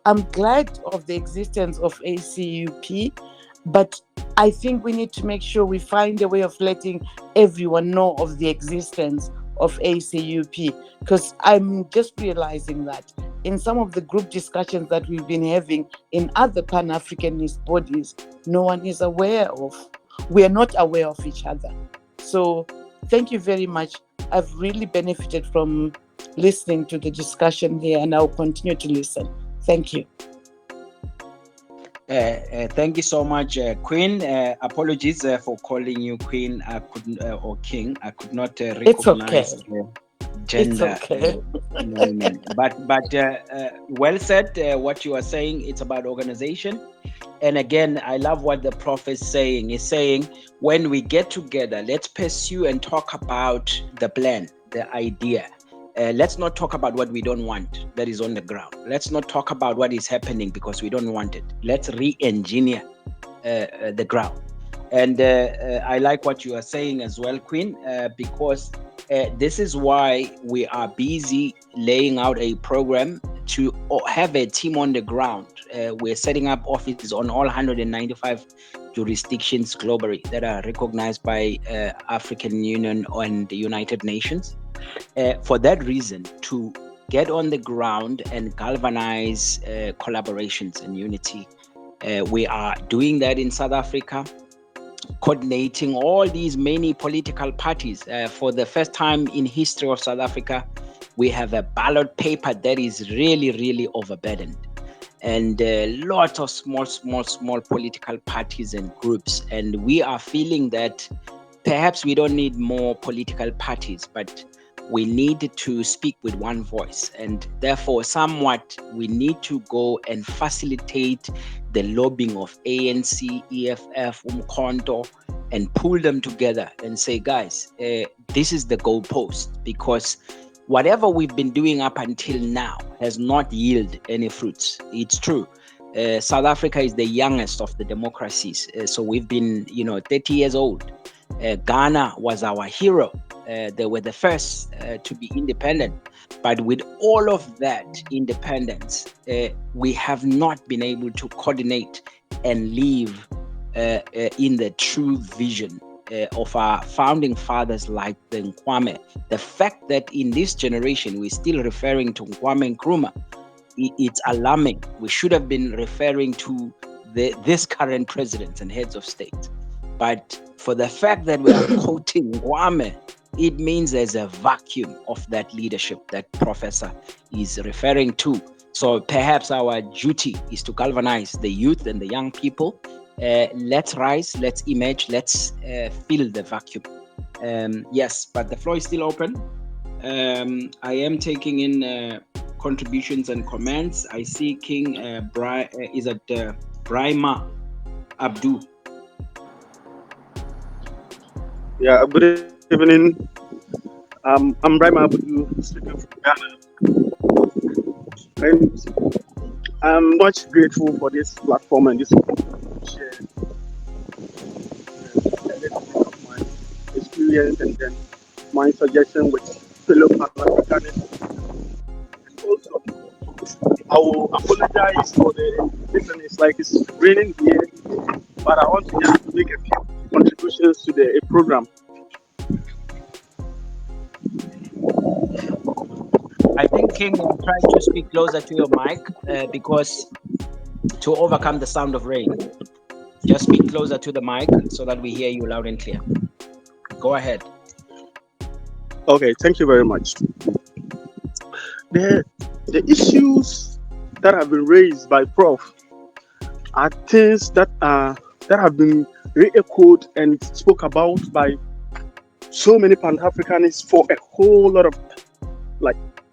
I'm glad of the existence of ACUP, but I think we need to make sure we find a way of letting everyone know of the existence of ACUP, because I'm just realizing that in some of the group discussions that we've been having in other Pan-Africanist bodies, no one is aware of. We are not aware of each other. So thank you very much. I've really benefited from listening to the discussion here, and I'll continue to listen. Thank you. Thank you so much, Queen. Apologies for calling you Queen. I couldn't or King. I could not It's okay. recognize the It's gender okay. name. But well said. What you are saying, it's about organization. And again, I love what the prophet is saying. He's saying, when we get together, let's pursue and talk about the plan, the idea. Let's not talk about what we don't want that is on the ground. Let's not talk about what is happening because we don't want it. Let's re-engineer the ground. And I like what you are saying as well, Queen, because this is why we are busy laying out a program to have a team on the ground. We're setting up offices on all 195 jurisdictions globally that are recognized by African Union and the United Nations. For that reason, to get on the ground and galvanize collaborations and unity. We are doing that in South Africa, coordinating all these many political parties. For the first time in history of South Africa, we have a ballot paper that is really, really overburdened. And lots of small political parties and groups. And we are feeling that perhaps we don't need more political parties, but we need to speak with one voice. And therefore, somewhat, we need to go and facilitate the lobbying of ANC, EFF, Umkhonto, and pull them together and say, guys, this is the goalpost, because whatever we've been doing up until now has not yielded any fruits. It's true. South Africa is the youngest of the democracies. So we've been, 30 years old. Ghana was our hero. They were the first to be independent. But with all of that independence, we have not been able to coordinate and live in the true vision of our founding fathers like the Nkwame. The fact that in this generation we're still referring to Nkwame Nkrumah, it's alarming. We should have been referring to this current presidents and heads of state. But for the fact that we are quoting Nkwame, it means there's a vacuum of that leadership that Professor is referring to. So perhaps our duty is to galvanize the youth and the young people. Let's rise, let's emerge, let's fill the vacuum. Yes, but the floor is still open. I am taking in contributions and comments. I see King Brahma Abdu. Yeah, good evening. I'm Brahma Abdu, speaking from Ghana. And I'm much grateful for this platform and this share a little bit of my experience and then my suggestion with fellow Pan-Africanists. And also, I will apologize for the listen. It's like it's raining here, but I want to just make a few contributions to the program. I think, King, try to speak closer to your mic because to overcome the sound of rain, just speak closer to the mic so that we hear you loud and clear. Go ahead. Okay, thank you very much. The issues that have been raised by Prof are things that have been re-echoed and spoke about by so many Pan-Africanists for a whole lot of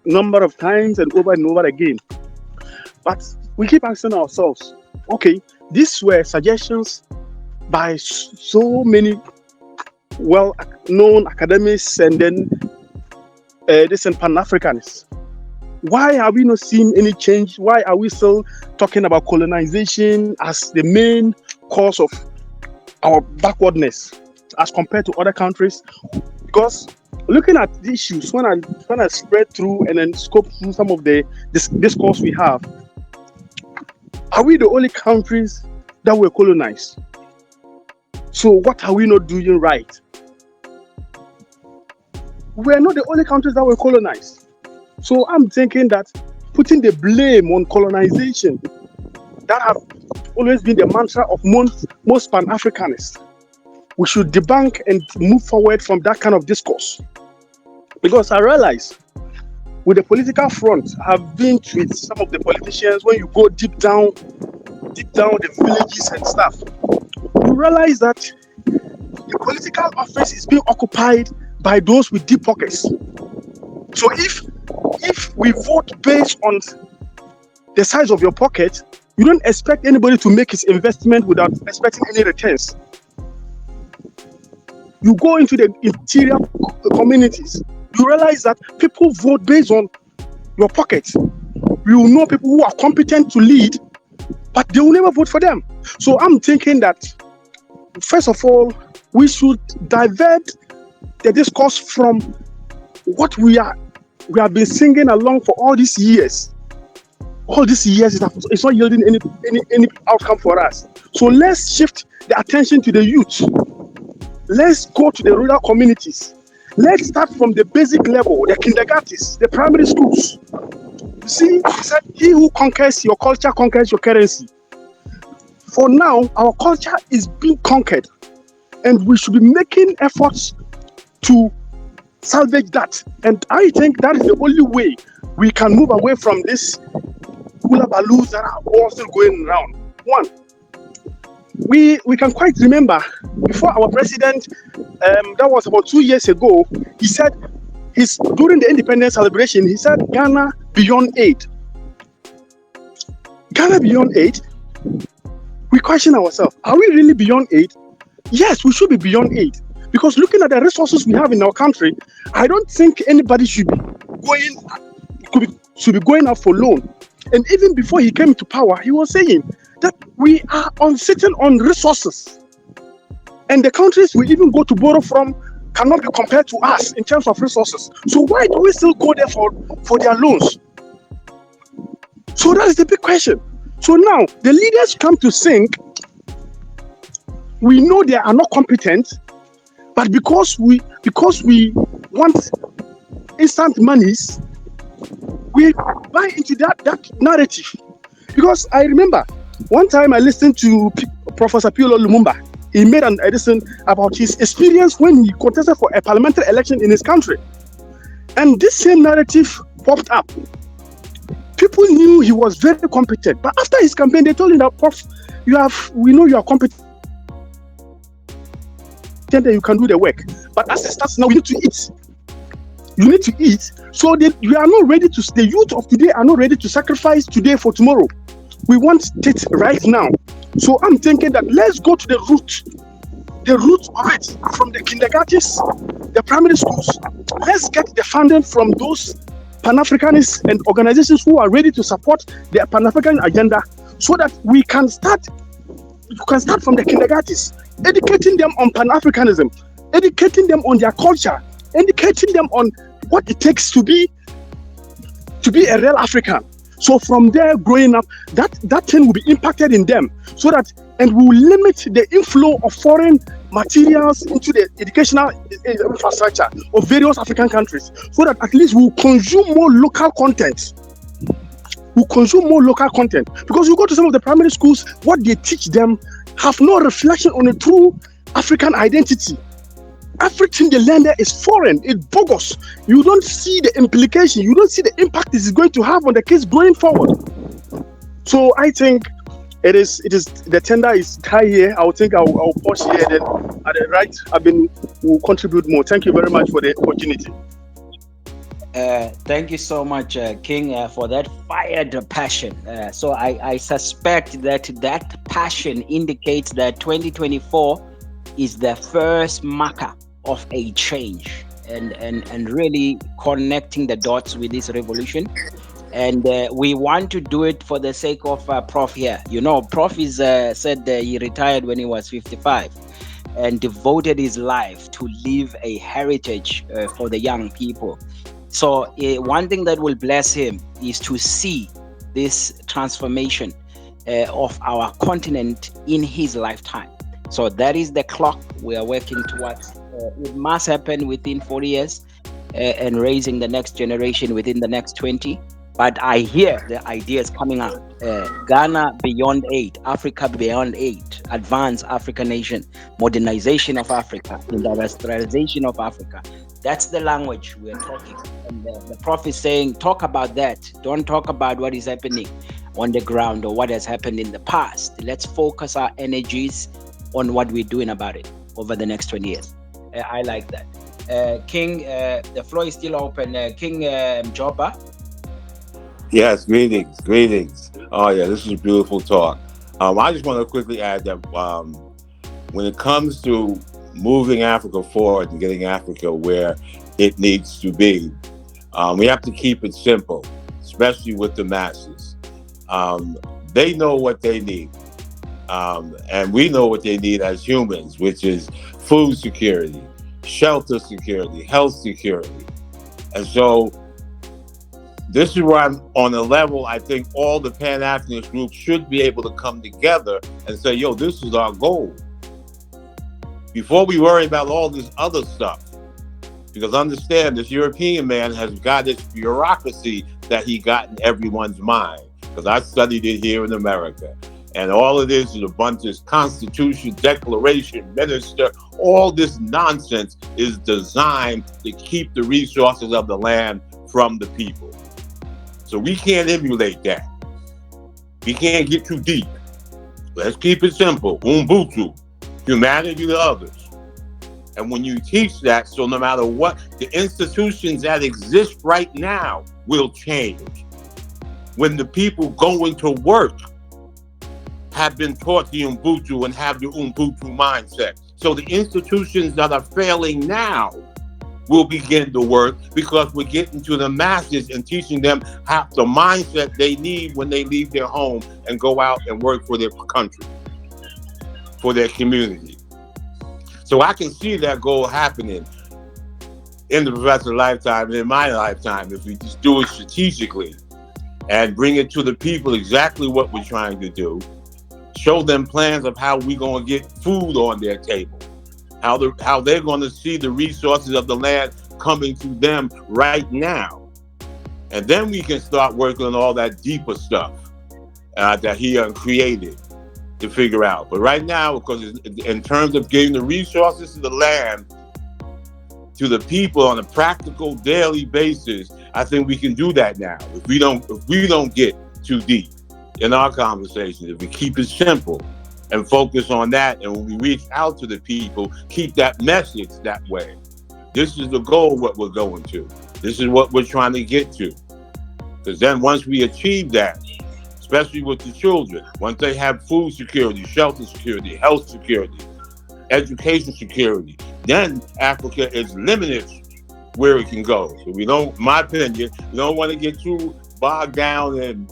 number of times and over again. But we keep asking ourselves, okay, these were suggestions by so many well-known academics and then decent Pan-Africanists. Why are we not seeing any change? Why are we still talking about colonization as the main cause of our backwardness as compared to other countries? Because looking at the issues, when I spread through and then scope through some of the discourse we have, are we the only countries that were colonized? So what are we not doing right? We're not the only countries that were colonized. So I'm thinking that putting the blame on colonization, that have always been the mantra of most Pan-Africanists, we should debunk and move forward from that kind of discourse. Because I realize with the political front, I've been with some of the politicians, when you go deep down, deep down the villages and stuff, you realize that the political office is being occupied by those with deep pockets. So if we vote based on the size of your pocket, you don't expect anybody to make his investment without expecting any returns. You go into the interior communities, you realize that people vote based on your pocket. You know people who are competent to lead, but they will never vote for them. So I'm thinking that, first of all, we should divert the discourse from what we have been singing along for all these years. All these years, it's not yielding any outcome for us. So let's shift the attention to the youth. Let's go to the rural communities. Let's start from the basic level, the kindergartens, the primary schools. You see, he said, he who conquers your culture conquers your currency. For now, our culture is being conquered, and we should be making efforts to salvage that. And I think that is the only way we can move away from this hula balloons that are all still going around. One, we can quite remember before our president, that was about 2 years ago, he said, during the independence celebration, he said, Ghana beyond aid. Ghana beyond aid? We question ourselves, are we really beyond aid? Yes, we should be beyond aid. Because looking at the resources we have in our country, I don't think anybody should be going out for loan. And even before he came to power, he was saying that we are sitting on resources. And the countries we even go to borrow from cannot be compared to us in terms of resources. So why do we still go there for their loans? So that is the big question. So now the leaders come to think, we know they are not competent, but because we want instant monies, we buy into that narrative. Because I remember one time I listened to Professor Piolo Lumumba. He made an edition about his experience when he contested for a parliamentary election in his country. And this same narrative popped up. People knew he was very competent, but after his campaign, they told him that, Prof, we know you are competent and you can do the work. But as it starts now, we need to eat. You need to eat. So the youth of today are not ready to sacrifice today for tomorrow. We want it right now. So I'm thinking that let's go to the root of it, from the kindergartens, the primary schools. Let's get the funding from those Pan-Africanists and organizations who are ready to support the Pan-African agenda, so that we can start. You can start from the kindergartens, educating them on Pan-Africanism, educating them on their culture, educating them on what it takes to be a real African. So from there, growing up, that thing will be impacted in them, and we will limit the inflow of foreign materials into the educational infrastructure of various African countries, so that at least we'll consume more local content. Because you go to some of the primary schools, what they teach them have no reflection on a true African identity. Everything they learn there is foreign, it's bogus. You don't see the implication, you don't see the impact this is going to have on the kids going forward. So I think it is the tender is high here. I think I'll pause here, then at the right will contribute more. Thank you very much for the opportunity. Thank you so much, King, for that fired passion. So I suspect that passion indicates that 2024 is the first marker of a change, and really connecting the dots with this revolution. And we want to do it for the sake of Prof here. You know, Prof is said he retired when he was 55 and devoted his life to leave a heritage for the young people. So one thing that will bless him is to see this transformation of our continent in his lifetime. So that is the clock we are working towards. It must happen within 40 years and raising the next generation within the next 20. But I hear the ideas coming out. Ghana beyond aid, Africa beyond aid, advanced African nation, modernization of Africa, industrialization of Africa. That's the language we're talking. And the Prof is saying, talk about that. Don't talk about what is happening on the ground or what has happened in the past. Let's focus our energies on what we're doing about it over the next 20 years. I like that. King, the floor is still open. King Mjoba. Yes, greetings. Oh yeah, this is beautiful talk. I just want to quickly add that when it comes to moving Africa forward and getting Africa where it needs to be, we have to keep it simple, especially with the masses. They know what they need, and we know what they need as humans, which is food security, shelter security, health security. And so this is where I'm on a level, I think all the Pan-Africanist groups should be able to come together and say, yo, this is our goal. Before we worry about all this other stuff. Because understand, this European man has got this bureaucracy that he got in everyone's mind. Because I studied it here in America. And all it is a bunch of constitution, declaration, minister, all this nonsense is designed to keep the resources of the land from the people. So we can't emulate that. We can't get too deep. Let's keep it simple. Ubuntu, humanity to others. And when you teach that, so no matter what, the institutions that exist right now will change. When the people going to work have been taught the Ubuntu and have the Ubuntu mindset. So the institutions that are failing now will begin to work because we're getting to the masses and teaching them how the mindset they need when they leave their home and go out and work for their country, for their community. So I can see that goal happening in the professor's lifetime and in my lifetime if we just do it strategically and bring it to the people exactly what we're trying to do. Show them plans of how we're going to get food on their table, how they're going to see the resources of the land coming to them right now. And then we can start working on all that deeper stuff that he created to figure out. But right now, because in terms of getting the resources to the land to the people on a practical daily basis, I think we can do that now. If we don't get too deep in our conversations, if we keep it simple and focus on that, and when we reach out to the people, keep that message that way. This is the goal, what we're going to. This is what we're trying to get to. Because then once we achieve that, especially with the children, once they have food security, shelter security, health security, education security, then Africa is limited where it can go. So we don't, in my opinion, we don't want to get too bogged down and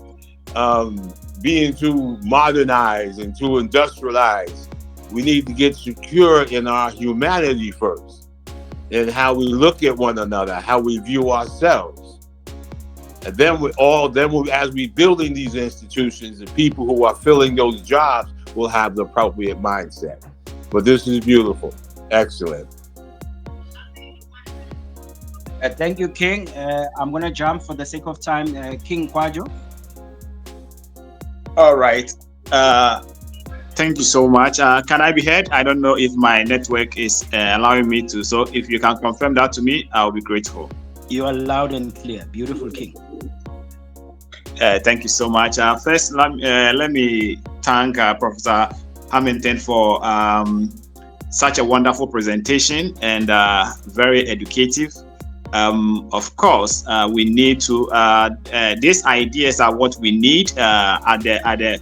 being too modernized and too industrialized. We need to get secure in our humanity first, and how we look at one another, how we view ourselves. And then as we building these institutions, the people who are filling those jobs will have the appropriate mindset. But this is beautiful. Excellent. Thank you, King. I'm going to jump for the sake of time. King Kwajo. All right. Thank you so much. Can I be heard? I don't know if my network is allowing me to. So if you can confirm that to me, I'll be grateful. You are loud and clear. Beautiful, King. Thank you so much. First, let me thank Professor Hamilton for such a wonderful presentation and very educative. Of course, we need to. These ideas are what we need at the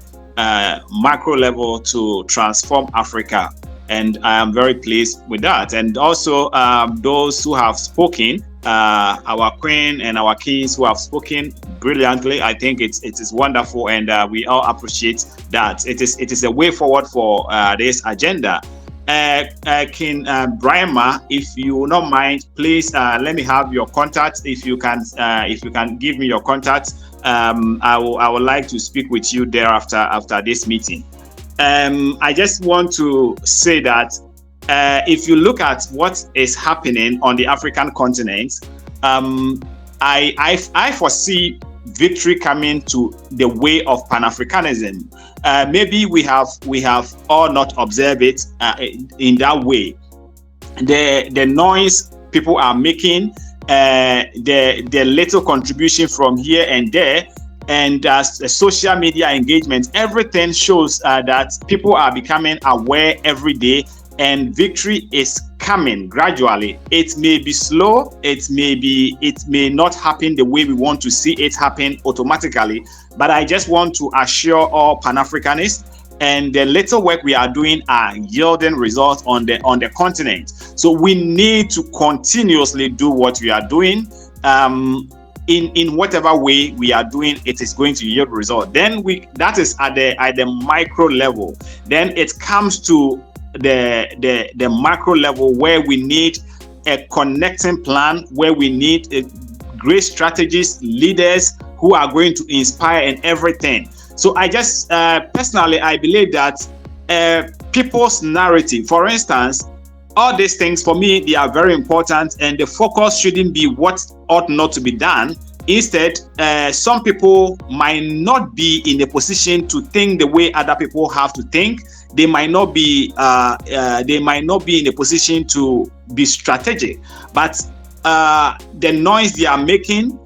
macro level to transform Africa, and I am very pleased with that. And also, those who have spoken, our queen and our kings who have spoken brilliantly. I think it is wonderful, and we all appreciate that. It is a way forward for this agenda. King Brahma, if you will not mind, please let me have your contact. If you can give me your contact, I would like to speak with you thereafter after this meeting. I just want to say that if you look at what is happening on the African continent, I foresee victory coming to the way of Pan-Africanism. Maybe we have all not observed it in that way. The noise people are making, the little contribution from here and there, and social media engagement, everything shows that people are becoming aware every day, and victory is coming gradually. It may be slow, it may not happen the way we want to see it happen automatically, but I just want to assure all Pan-Africanists, and the little work we are doing are yielding results on the continent. So we need to continuously do what we are doing. In whatever way we are doing, it is going to yield result. Then that is at the micro level. Then it comes to the macro level, where we need a connecting plan, where we need great strategists, leaders who are going to inspire and everything. So I just personally, I believe that people's narrative, for instance, all these things for me, they are very important, and the focus shouldn't be what ought not to be done. Instead, some people might not be in a position to think the way other people have to think. They might not be in a position to be strategic, but the noise they are making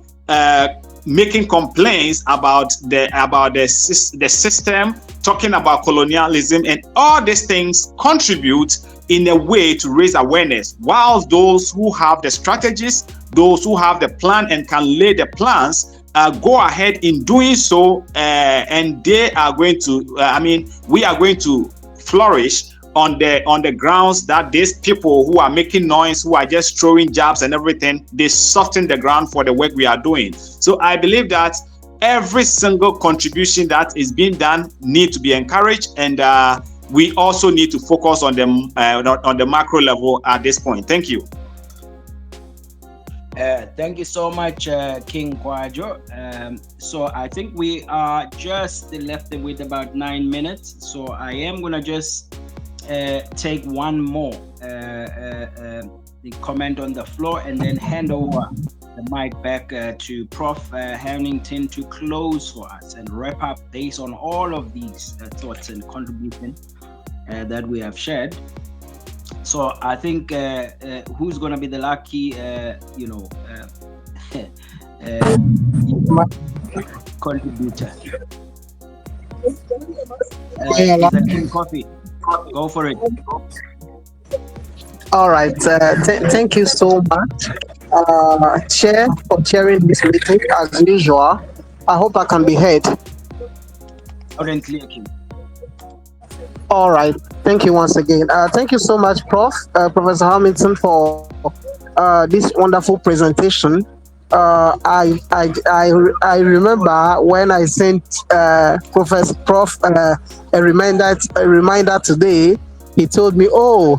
complaints about the system, talking about colonialism, and all these things contribute in a way to raise awareness, while those who have the strategies, those who have the plan and can lay the plans, go ahead in doing so, and they are going to we are going to flourish on the grounds that these people who are making noise, who are just throwing jabs and everything, they soften the ground for the work we are doing. So I believe that every single contribution that is being done needs to be encouraged, and we also need to focus on the macro level at this point. Thank you. Thank you so much, King Kwajo. So I think we are just left with about 9 minutes. So I am gonna just take one more comment on the floor, and then hand over the mic back to Prof. Hamilton to close for us and wrap up based on all of these thoughts and contributions that we have shared. So I think who's going to be the lucky, contributor? Is that King Coffee? Go for it. All right. Thank you so much, Chair, for chairing this meeting as usual. I hope I can be heard. Loud and clear, King. All right. Thank you once again. Thank you so much, Professor Hamilton, for this wonderful presentation. I remember when I sent Prof a reminder today. He told me,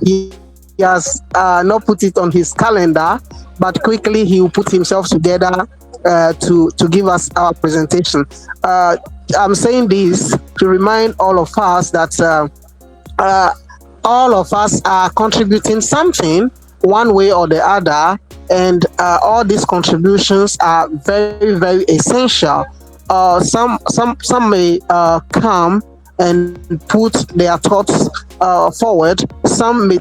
he has not put it on his calendar, but quickly he will put himself together to give us our presentation. I'm saying this to remind all of us that all of us are contributing something one way or the other, and all these contributions are very, very essential. Some may come and put their thoughts forward. Some may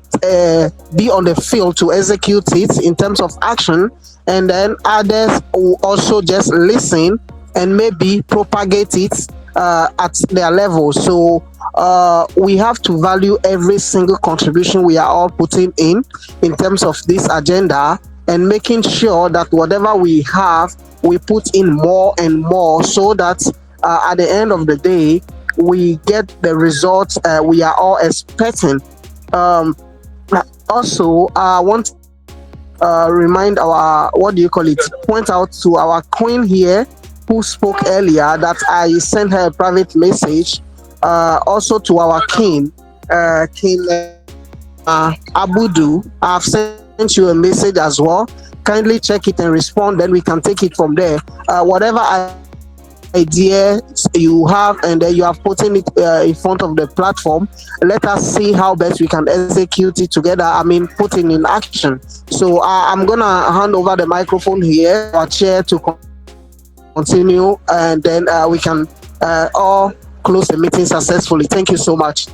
be on the field to execute it in terms of action, and then others will also just listen and maybe propagate it at their level. So we have to value every single contribution we are all putting in terms of this agenda, and making sure that whatever we have, we put in more and more, so that at the end of the day, we get the results we are all expecting. Also, I want to remind point out to our queen here who spoke earlier that I sent her a private message. Also to our king, King Abudu, I've sent you a message as well. Kindly check it and respond, then we can take it from there. Whatever idea you have, and then you have put in it in front of the platform, let us see how best we can execute it together. Put it in action. So I'm gonna hand over the microphone here, our chair, to continue, and then we can all close the meeting successfully. Thank you so much.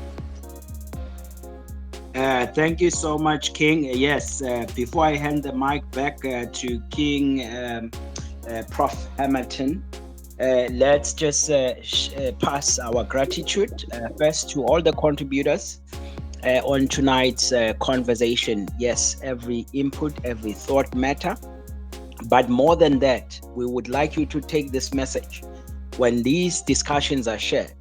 Thank you so much, King. Yes, before I hand the mic back to King Prof. Hamilton, Let's just pass our gratitude first to all the contributors on tonight's conversation. Yes, every input, every thought matter. But more than that, we would like you to take this message. When these discussions are shared,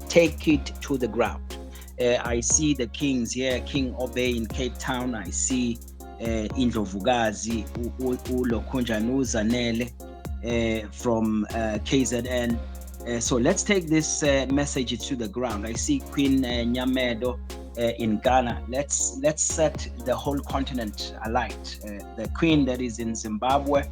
take it to the ground. I see the kings here, King Obey in Cape Town. I see Indlovukazi Ulokhunjanu Zanele from KZN. So let's take this message to the ground. I see Queen Nyamedo in Ghana. Let's set the whole continent alight. The Queen that is in Zimbabwe,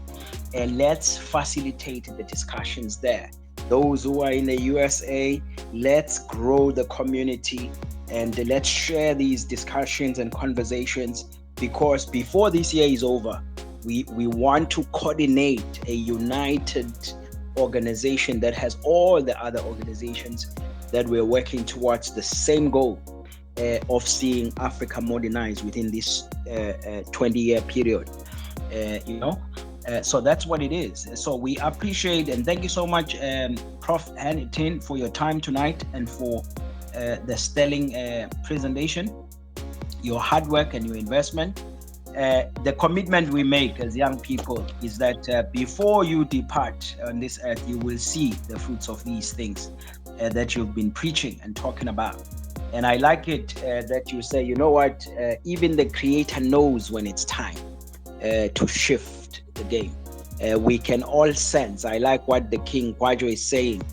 let's facilitate the discussions there. Those who are in the USA, let's grow the community and let's share these discussions and conversations, because before this year is over, we want to coordinate a united organization that has all the other organizations that we're working towards the same goal of seeing Africa modernized within this 20-year period. So that's what it is. So we appreciate and thank you so much, Prof. Hamilton, for your time tonight and for the sterling presentation, your hard work and your investment. The commitment we make as young people is that before you depart on this earth, you will see the fruits of these things that you've been preaching and talking about. And I like it that you say, you know what, even the Creator knows when it's time to shift the game. We can all sense, I like what the King Kwajo is saying,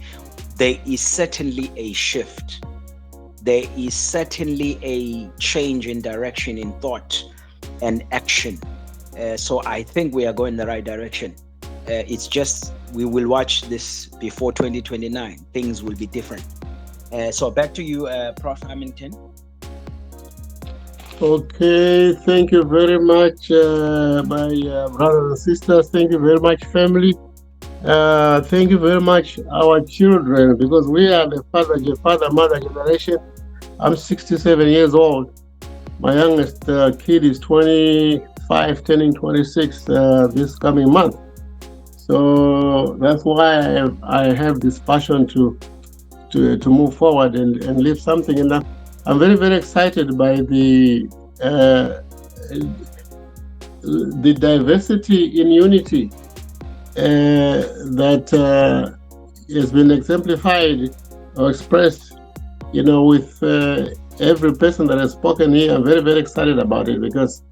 there is certainly a shift. There is certainly a change in direction, in thought and action. So I think we are going in the right direction. It's just, we will watch this before 2029. Things will be different. So back to you, Prof. Hamilton. Okay, thank you very much, my brothers and sisters. Thank you very much, family. Thank you very much, our children, because we are the father-mother generation. I'm 67 years old. My youngest kid is 25, turning 26 this coming month. So that's why I have this passion to move forward and leave something. And I'm very, very excited by the diversity in unity that has been exemplified or expressed, with every person that has spoken here. I'm very, very excited about it because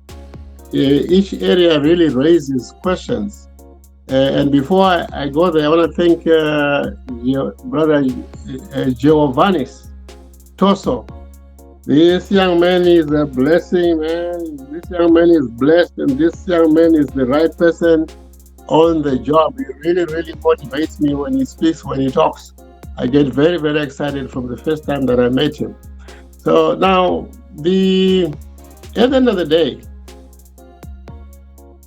each area really raises questions. And before I go there, I want to thank your brother Giovannis Toso. This young man is a blessing, man. This young man is blessed, and this young man is the right person on the job. He really, really motivates me when he speaks, when he talks. I get very, very excited from the first time that I met him. So now, at the end of the day,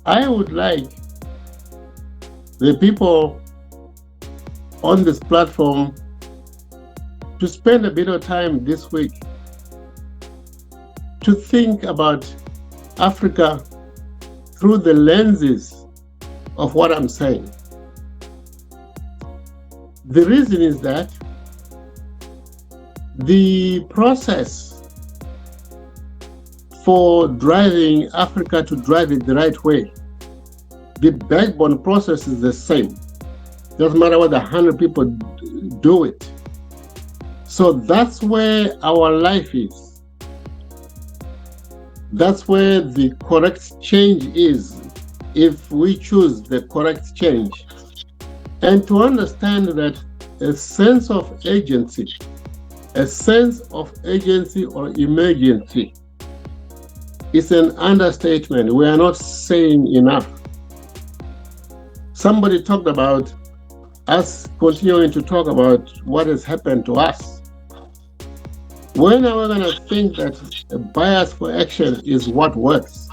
I would like the people on this platform to spend a bit of time this week to think about Africa through the lenses of what I'm saying. The reason is that the process for driving Africa to drive it the right way, the backbone process is the same. Doesn't matter whether 100 people do it. So that's where our life is. That's where the correct change is, if we choose the correct change. And to understand that a sense of agency or emergency is an understatement. We are not saying enough. Somebody talked about us continuing to talk about what has happened to us. When are we going to think that a bias for action is what works?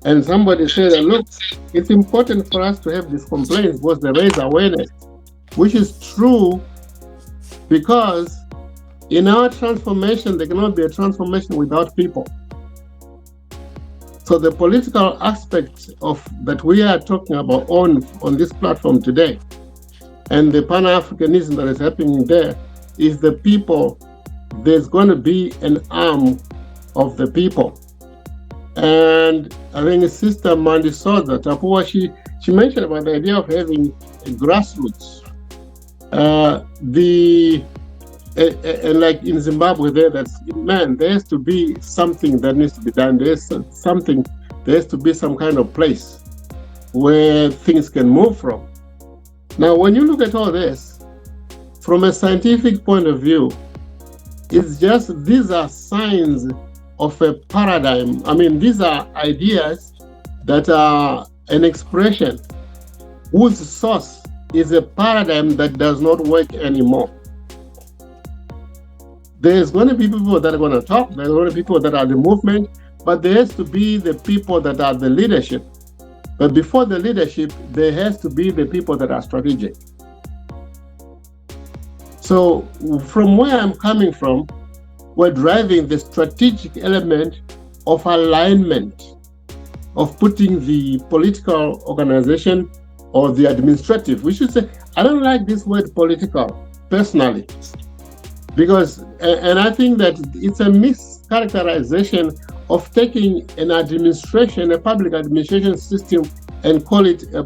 And somebody said, look, it's important for us to have these complaints because they raise awareness, which is true, because in our transformation, there cannot be a transformation without people. So the political aspect of that we are talking about on this platform today and the Pan-Africanism that is happening there is the people. There's going to be an arm of the people. And I think Sister Mandy Soza Tapua, she mentioned about the idea of having a grassroots. And like in Zimbabwe there, there has to be something that needs to be done. There has to be some kind of place where things can move from. Now, when you look at all this, from a scientific point of view, it's just, these are signs of a paradigm. I mean, these are ideas that are an expression whose source is a paradigm that does not work anymore. There's going to be people that are going to talk, there's going to be people that are the movement, but there has to be the people that are the leadership. But before the leadership, there has to be the people that are strategic. So from where I'm coming from, we're driving the strategic element of alignment, of putting the political organization or the administrative. We should say, I don't like this word political, personally, because, and I think that it's a mischaracterization of taking an administration, a public administration system, and call it a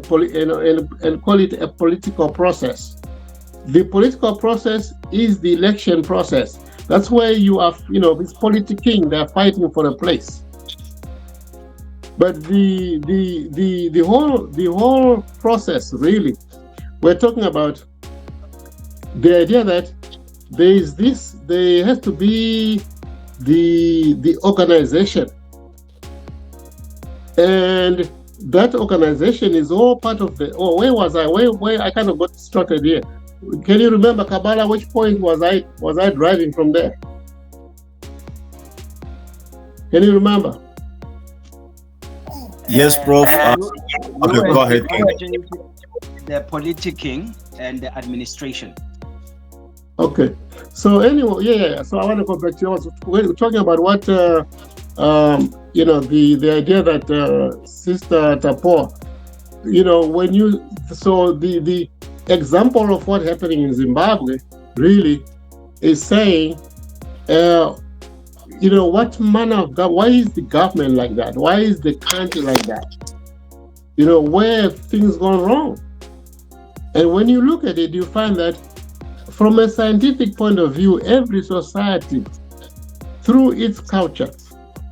political process. The political process is the election process. That's where you are, it's politicking. They're fighting for a place. But the whole process, really, we're talking about the idea that there has to be the organization, and that organization is all part of the. Oh, where was I? Where I kind of got distracted here. Can you remember, Kabala? Which point was I driving from there? Can you remember? Yes, Prof. Okay, go ahead. The politicking and the administration. Okay. So anyway, yeah. So I want to go back to you. We're talking about what the idea that Sister Tapua, when you the example of what's happening in Zimbabwe really is saying, what manner of God? Why is the government like that? Why is the country like that? Where have things gone wrong? And when you look at it, you find that from a scientific point of view, every society, through its culture,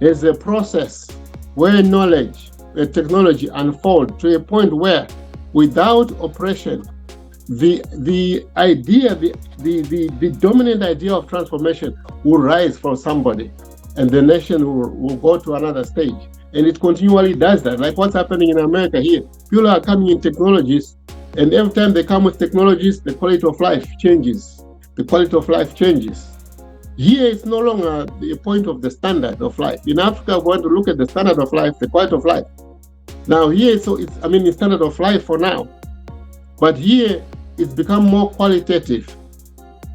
is a process where knowledge, technology unfold to a point where, without oppression, the dominant idea of transformation will rise from somebody, and the nation will go to another stage. And it continually does that. Like what's happening in America here. People are coming in technologies, and every time they come with technologies, the quality of life changes. The quality of life changes. Here, it's no longer the point of the standard of life. In Africa, we want to look at the standard of life, the quality of life. Now here, the standard of life for now. But here, it's become more qualitative.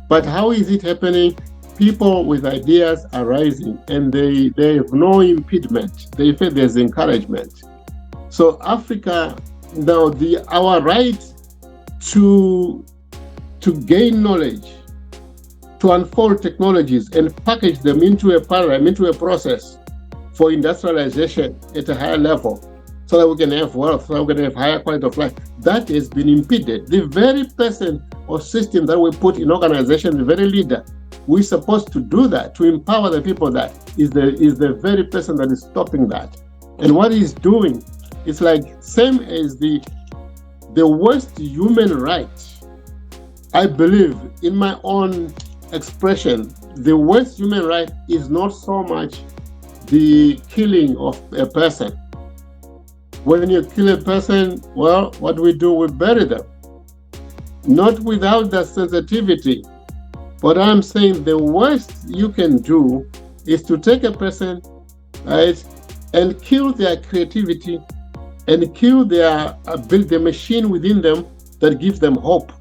But how is it happening? People with ideas are rising, and they have no impediment. They feel there's encouragement. So Africa, now our right to gain knowledge, to unfold technologies and package them into a paradigm, into a process for industrialization at a higher level, so that we can have wealth, so that we can have higher quality of life, that has been impeded. The very person or system that we put in organization, the very leader, we're supposed to do that, to empower the people, that is the very person that is stopping that. And what he's doing is like same as the worst human right. I believe, in my own expression, the worst human right is not so much the killing of a person. When you kill a person, well, what we do, we bury them. Not without the sensitivity. But I'm saying the worst you can do is to take a person, right, and kill their creativity and kill their ability, the machine within them that gives them hope.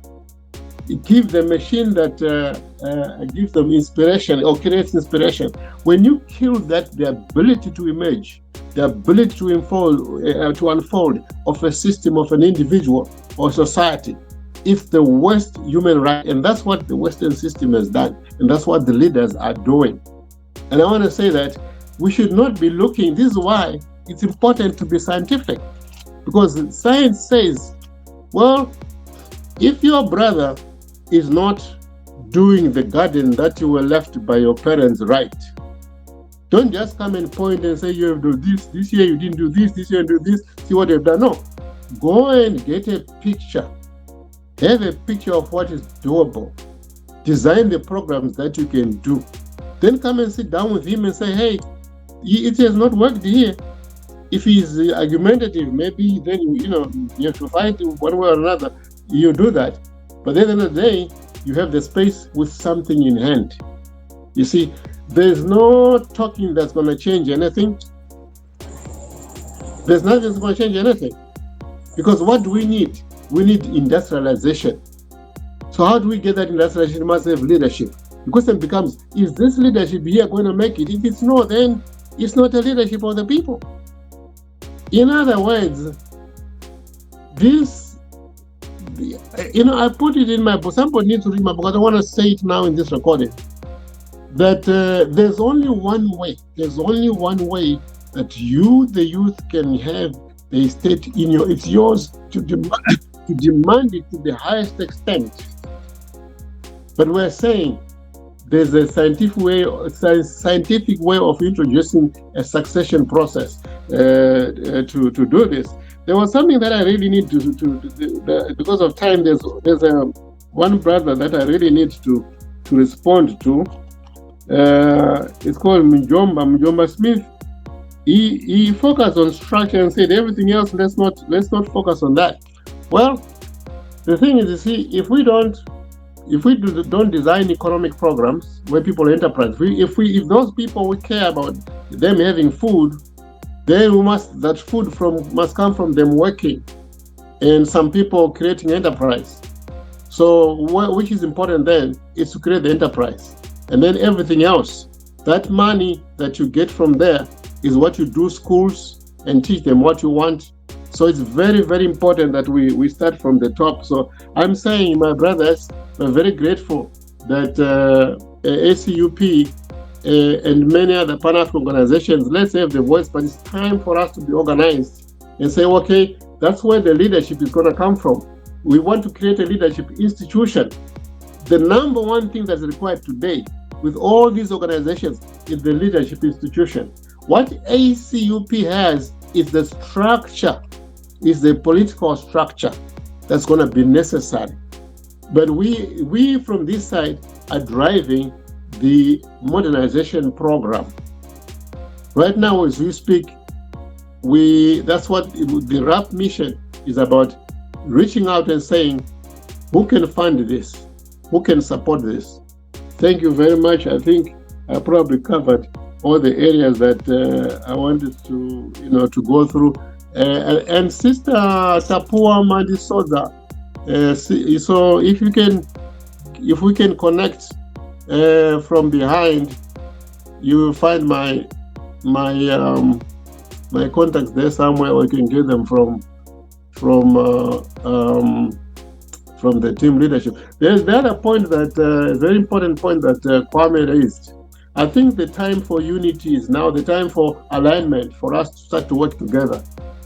It gives the machine that gives them inspiration or creates inspiration. When you kill that, the ability to emerge, the ability to unfold of a system, of an individual or society, It's the worst human right, and that's what the Western system has done, and that's what the leaders are doing. And I want to say that we should not be looking. This is why it's important to be scientific, because science says, well, if your brother is not doing the garden that you were left by your parents right, don't just come and point and say you have to do this year you didn't do this year you do this, see what you've done. No, go and get a picture. Have a picture of what is doable. Design the programs that you can do. Then come and sit down with him and say, hey, it has not worked here. If he's argumentative, maybe then you have to fight one way or another. You do that. But at the end of the day, you have the space with something in hand. You see, there's no talking that's going to change anything. There's nothing that's going to change anything. Because what do we need? We need industrialization. So how do we get that industrialization? We must have leadership. The question becomes, is this leadership here going to make it? If it's not, then it's not a leadership of the people. In other words, I put it in my book. Somebody needs to read my book. I don't want to say it now in this recording. That there's only one way. There's only one way that you, the youth, can have the state it's yours to demand it to the highest extent. But we're saying there's a scientific way of introducing a succession process to do this. There was something that I really need to because of time. There's one brother that I really need to respond to. It's called Mjomba Smith. He focused on structure and said everything else. Let's not focus on that. Well, the thing is, you see, if we don't design economic programs where people enterprise, if those people we care about them having food, then that food must come from them working, and some people creating enterprise. So which is important then is to create the enterprise, and then everything else, that money that you get from there is what you do schools and teach them what you want. So it's very, very important that we start from the top. So I'm saying, my brothers, we're very grateful that ACUP and many other Pan-African organizations, let's have the voice, but it's time for us to be organized and say, okay, that's where the leadership is going to come from. We want to create a leadership institution. The number one thing that's required today with all these organizations is the leadership institution. What ACUP has is the structure, is the political structure that's going to be necessary. But we from this side are driving the modernization program. Right now, as we speak, that's what the RAP mission is about, reaching out and saying, who can fund this? Who can support this? Thank you very much. I think I probably covered all the areas that I wanted to go through. And Sister Tapua Mandisoza, so if we can connect from behind, you will find my contacts there somewhere, or you can get them from the team leadership. There's the other point that very important point that Kwame raised. I think the time for unity is now, the time for alignment, for us to start to work together.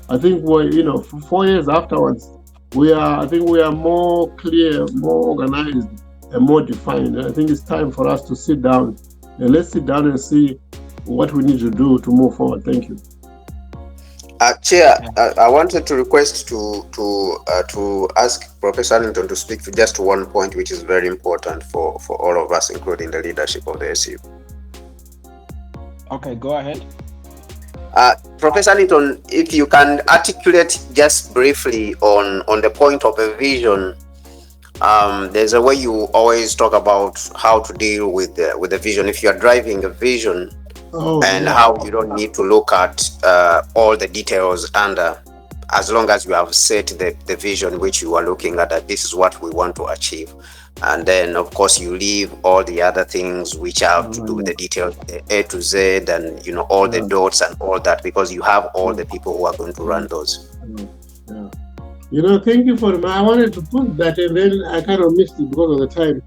I think we're 4 years afterwards, I think we are more clear, more organized, and more defined. I think it's time for us to sit down, and let's sit down and see what we need to do to move forward. Thank you. Chair, I wanted to request to ask Professor Arlington to speak to just one point, which is very important for all of us, including the leadership of the SU. Okay, go ahead. Professor Arlington, if you can articulate just briefly on the point of a vision. There's a way you always talk about how to deal with the vision. If you are driving a vision, how you don't need to look at all the details under, as long as you have set the vision which you are looking at, that this is what we want to achieve. And then, of course, you leave all the other things which have to do with the details, the A to Z, and all the dots and all that, because you have all the people who are going to run those. Thank you for I wanted to put that and then I kind of missed it because of the time.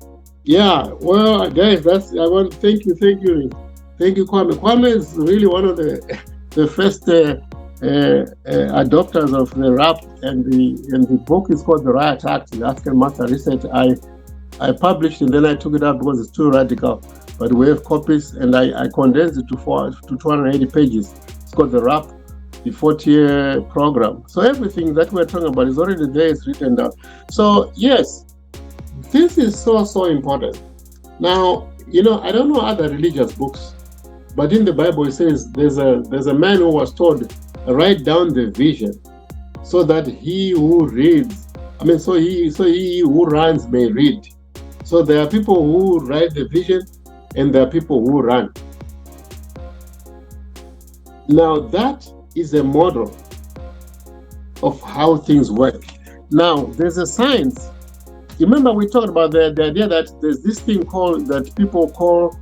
Yeah, well, guys, I want thank you, Kwame. Kwame is really one of the first adopters of the rap, and the book is called The Riot Act, the African Master Research. I published and then I took it out because it's too radical. But we have copies, and I condensed it to 280 pages. It's called The Rap, the 40-year program. So everything that we're talking about is already there, it's written down. So yes, this is so important. Now, I don't know other religious books, but in the Bible it says there's a man who was told, write down the vision so that he who reads, so he who runs may read. So there are people who write the vision and there are people who run. Now that is a model of how things work. Now there's a science. Remember we talked about the idea that there's this thing that people call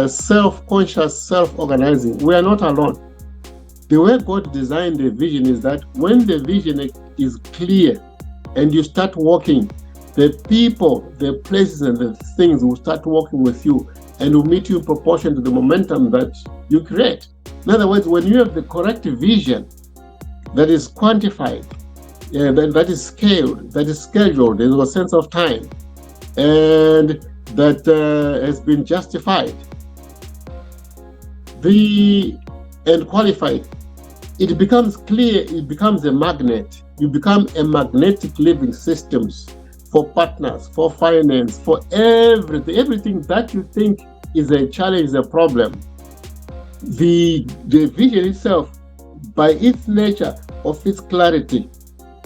self-conscious self-organizing. We are not alone. The way God designed the vision is that when the vision is clear and you start walking, the people, the places, and the things will start working with you and will meet you in proportion to the momentum that you create. In other words, when you have the correct vision that is quantified, that is scaled, that is scheduled, there's a sense of time, and that has been justified, and qualified, it becomes clear, it becomes a magnet. You become a magnetic living systems for partners, for finance, for everything that you think is a challenge, a problem. The vision itself, by its nature of its clarity,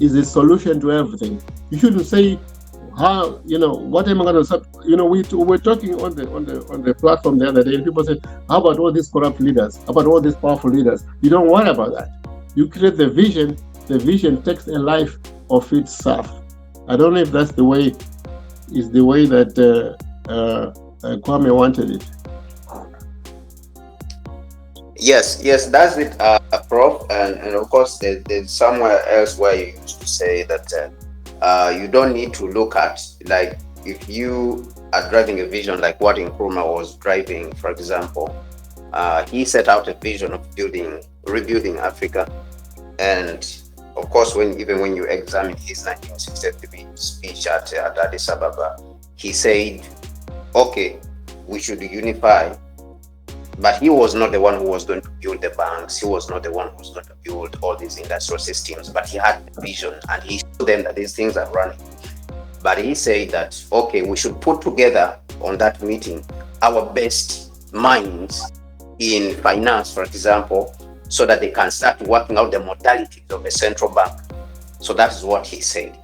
is a solution to everything. You shouldn't say, how, what am I going to, we were talking on the platform the other day, and people said, how about all these corrupt leaders? How about all these powerful leaders? You don't worry about that. You create the vision takes a life of itself. I don't know if that's the way that Kwame wanted it. Yes, that's it, Prof. And of course, there's somewhere else where you used to say that you don't need to look at, like, if you are driving a vision like what Nkrumah was driving, for example, he set out a vision of rebuilding Africa. And of course, when you examine his 1963 speech at Addis Ababa, he said, okay, we should unify. But he was not the one who was going to build the banks. He was not the one who was going to build all these industrial systems. But he had the vision and he showed them that these things are running. But he said that, okay, we should put together on that meeting our best minds in finance, for example, so that they can start working out the modalities of a central bank. So that is what he said.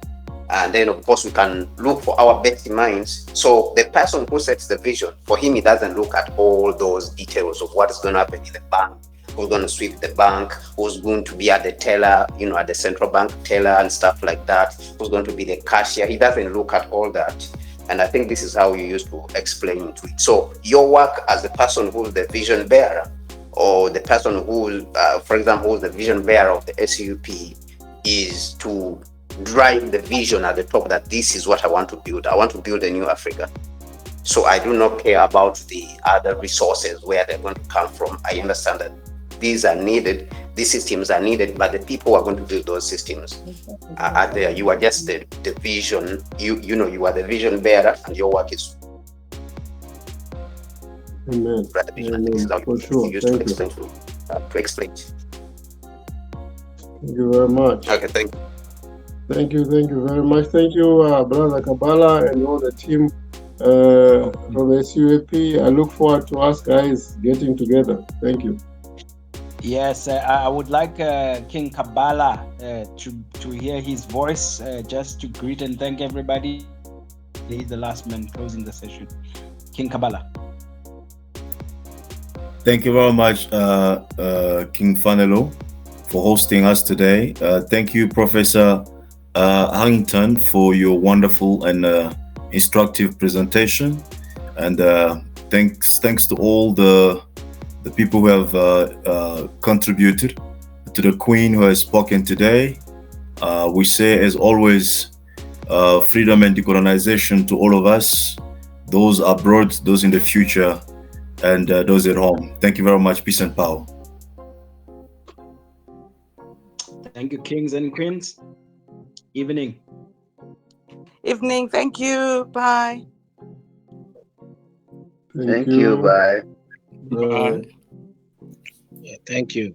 And then, of course, we can look for our best minds. So the person who sets the vision, for him, he doesn't look at all those details of what is going to happen in the bank, who's going to sweep the bank, who's going to be at the teller, at the central bank teller and stuff like that, who's going to be the cashier. He doesn't look at all that. And I think this is how you used to explain to it. So your work as the person who's the vision bearer, or the person who, for example, who's the vision bearer of the SUP, is to drive the vision at the top that this is what I want to build. I want to build a new Africa. So I do not care about the other resources, where they're going to come from. I understand that these are needed, these systems are needed, but the people who are going to build those systems are there. You are just the vision, you are the vision bearer, and your work is Amen. For sure. To explain. Thank you very much. Okay, thank you. Thank you very much. Thank you, Brother Kabala and all the team from the SUAP. I look forward to us guys getting together. Thank you. Yes, I would like King Kabala to hear his voice, just to greet and thank everybody. He's the last man closing the session. King Kabala. Thank you very much, King Fanelo, for hosting us today. Thank you, Professor Harrington, for your wonderful and instructive presentation. And thanks to all the people who have contributed, to the Queen who has spoken today, We say, as always, freedom and decolonization to all of us, those abroad, those in the future, and those at home. Thank you very much. Peace and power. Thank you, kings and queens. Evening. Evening. Thank you. Bye. Thank you. Bye. Bye. Yeah, thank you.